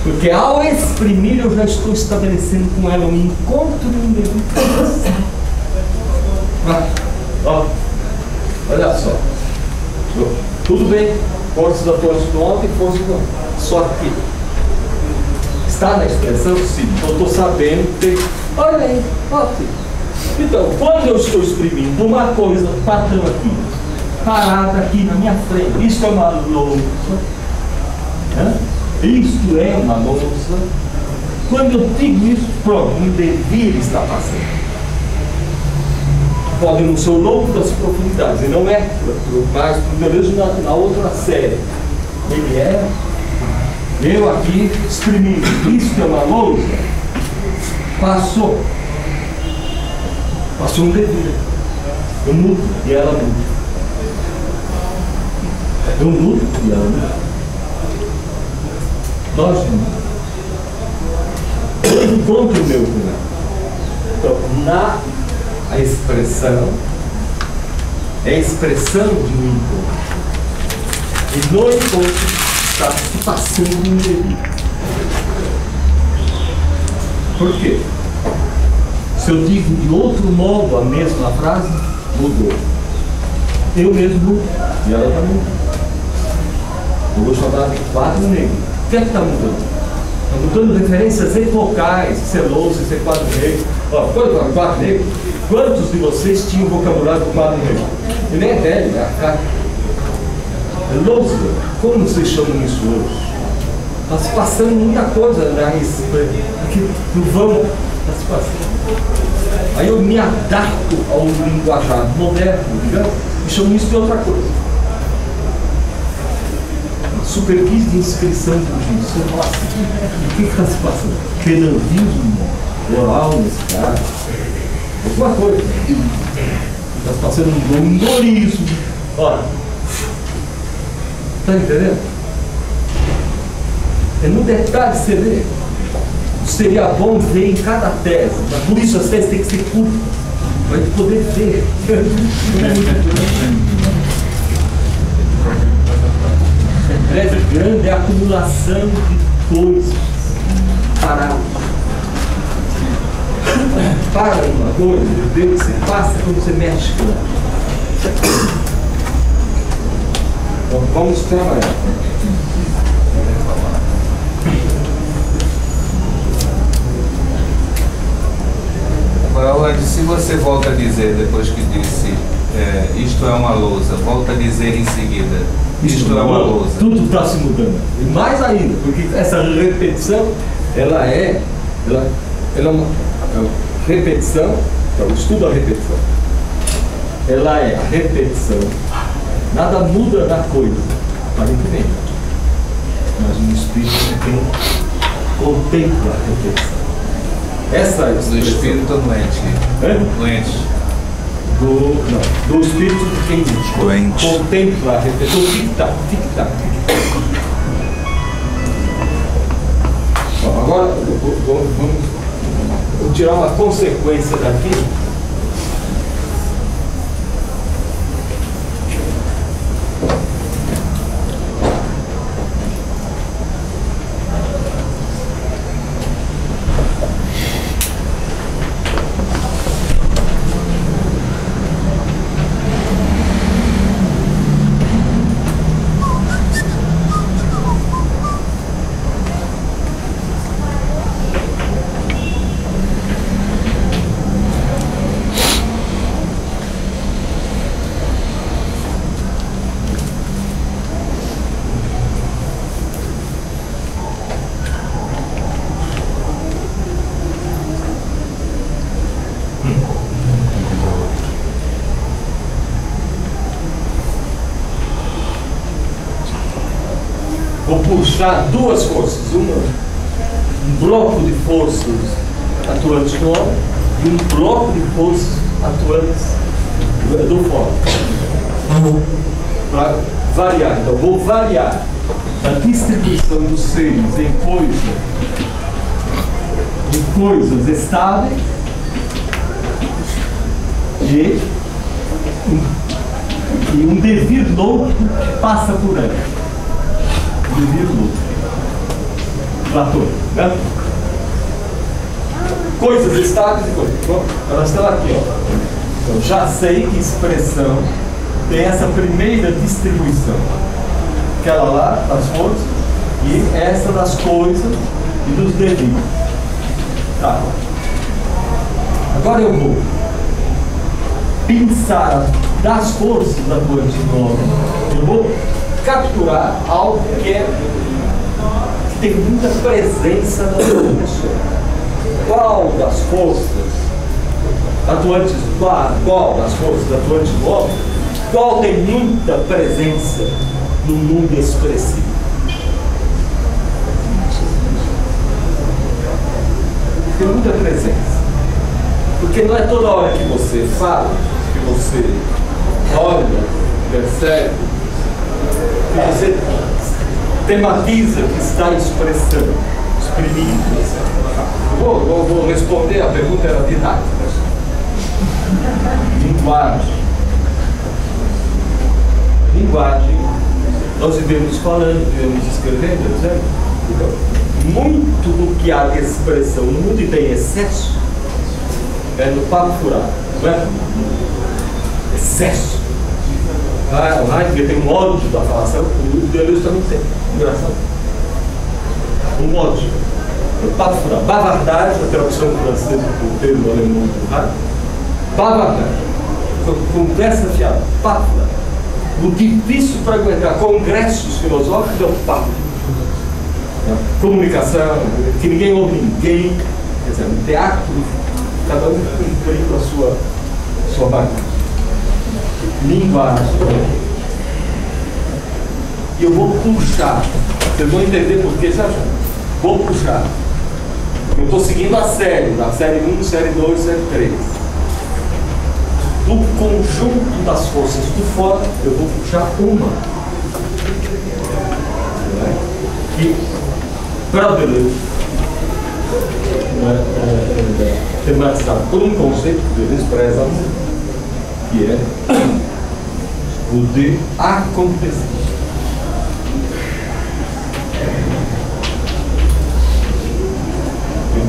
A: Porque ao exprimir, eu já estou estabelecendo com ela um encontro e um devido. Ó, olha só. Tudo bem, força da força do ontem e força do ontem. Só que está na expressão, sim. Eu estou sabendo que. Olha aí, ó. Então, quando eu estou exprimindo uma coisa, patrão aqui, parada aqui na minha frente, isso é uma louça, né? Isto é uma louça. Quando eu digo isso, pronto, um devir está passando. Pode não ser o louco das profundidades, ele não é mais poderoso na outra série. Ele é, eu aqui exprimindo, isto é uma louça, passou um devir. Eu mudo e ela muda. Eu mudo e ela muda. Nós mudamos. Eu encontro o meu lugar. Então, a expressão é a expressão de um encontro. E no encontro está se passando um devir. Por quê? Se eu digo de outro modo a mesma frase, mudou. Eu mesmo mudo, e ela está mudando. Eu vou chamar de quadro negro. O que é que está mudando? Está mudando referências epocais, isso é louça, isso é quadro negro. Ó, quadro negro, quantos de vocês tinham vocabulário do quadro negro? Ele é velho, é arcaico. É louça, como vocês chamam isso hoje? Está se passando muita coisa aqui no vão, está se passando. Aí eu me adapto ao linguajar moderno, digamos, e chamo isso de outra coisa. Supervise de inscrição do juiz. Você fala assim, o que está se passando? Penalismo oral nesse caso. Alguma coisa. Está se passando um domidorismo. Olha. Está entendendo? É no detalhe você vê. Seria bom ver em cada tese. Mas por isso as teses têm que ser curtas. Para a gente poder ver. Tese grande é a acumulação de coisas. Para uma coisa, ver o que se passa quando você mexe com ela. Então vamos trabalhar.
B: Agora, se você volta a dizer, depois que disse isto é uma lousa, volta a dizer em seguida, isto é uma lousa.
A: Tudo está se mudando. E mais ainda, porque essa repetição, ela é uma repetição, então, o estudo da repetição. Ela é a repetição. Nada muda na coisa, aparentemente. Mas o espírito tem contempla a repetição. Essa é
B: do espírito doente. Doente.
A: Do espírito de quem
B: doente.
A: Contempla a repetição. Tic-tac, tic-tac. Agora, vamos tirar uma consequência daqui. Vou puxar duas forças, um bloco de forças atuantes no homem e um bloco de forças atuantes do fora. Para variar, então vou variar a distribuição dos seres em coisas estáveis e um devir louco que passa por ela. Platô, né? Coisas estáveis e coisas. Bom, elas estão aqui, ó. Eu já sei que expressão tem essa primeira distribuição. Aquela lá, das forças, e essa das coisas e dos devidos. Tá. Agora eu vou pensar das forças da coisa do homem. Eu vou capturar algo que tem muita presença na sua pessoa. Qual das forças atuantes do homem, qual tem muita presença no mundo expressivo? Tem muita presença. Porque não é toda hora que você fala, que você olha, percebe, que você tematiza que está expressando, exprimindo. Vou responder, a pergunta era didática. Linguagem. Nós vivemos falando, vivemos escrevendo, etc. Então, muito do que há de expressão no mundo e tem excesso é no papo furado, não é? Excesso. O Heidegger tem um ódio da falação, o Deleuze também tem. Engraçado. Um ódio. O papo furado. Bavardage, a tradução francesa do termo alemão do Heidegger. Bavardage. Conversa fiada. Papo furado. O difícil para aguentar congressos filosóficos é o papo. Comunicação, que ninguém ouve ninguém. Quer dizer, no teatro, cada um imprime a sua bagagem. Linguagem. E eu vou puxar. Vocês vão entender por que, sabe? Vou puxar. Eu estou seguindo a série, da série 1, série 2, série 3. Do conjunto das forças do fora, eu vou puxar uma. Que, para o Deleuze, tematizado por um conceito que o Deleuze preza, que é o de acontecer.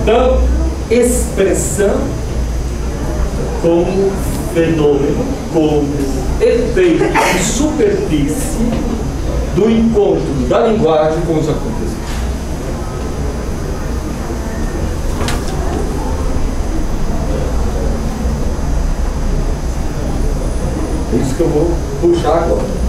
A: Então, expressão como fenômeno, como efeito de superfície do encontro da linguagem com os acontecimentos. É isso que eu vou puxar agora.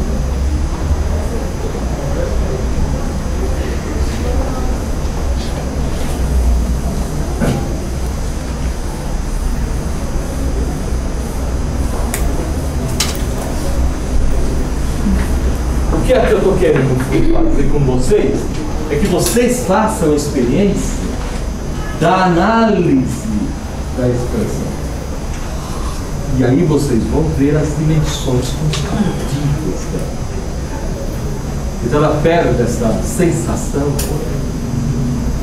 A: O que é que eu estou querendo fazer com vocês? É que vocês façam a experiência da análise da expressão. E aí vocês vão ver as dimensões constitutivas dela. Então ela perde essa sensação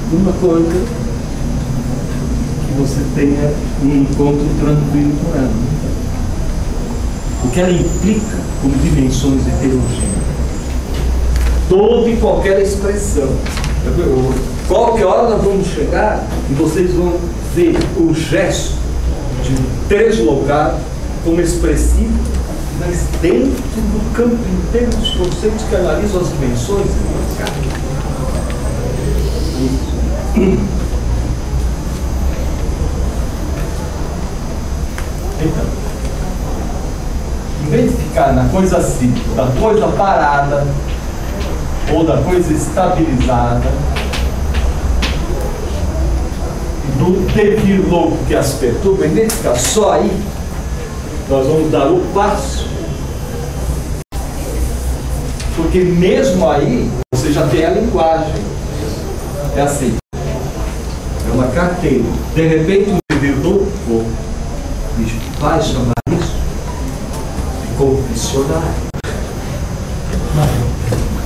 A: de uma coisa que você tenha um encontro tranquilo com ela. O que ela implica como dimensões heterogêneas. Toda e qualquer expressão. Qualquer hora nós vamos chegar e vocês vão ver o gesto de deslocar como expressivo, mas dentro do campo inteiro dos conceitos que analisam as dimensões. Então, em vez de ficar na coisa simples, da coisa parada, ou da coisa estabilizada, do devir louco que as perturba, em vez de ficar só aí, nós vamos dar o passo, porque mesmo aí você já tem a linguagem. É assim, é uma carteira. De repente o devir louco vai chamar isso de confessionário.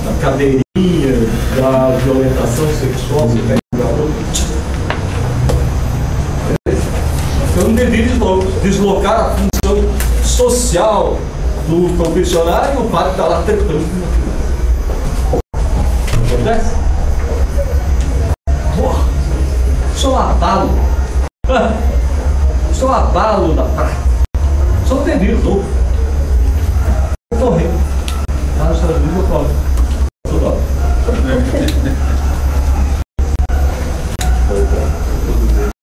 A: A cadeirinha da violentação sexual, você então, devia deslocar a função social do confessionário e o padre está lá tentando. Acontece? Porra, isso é um abalo. Isso é um abalo da prática. Só um devir louco. Correr.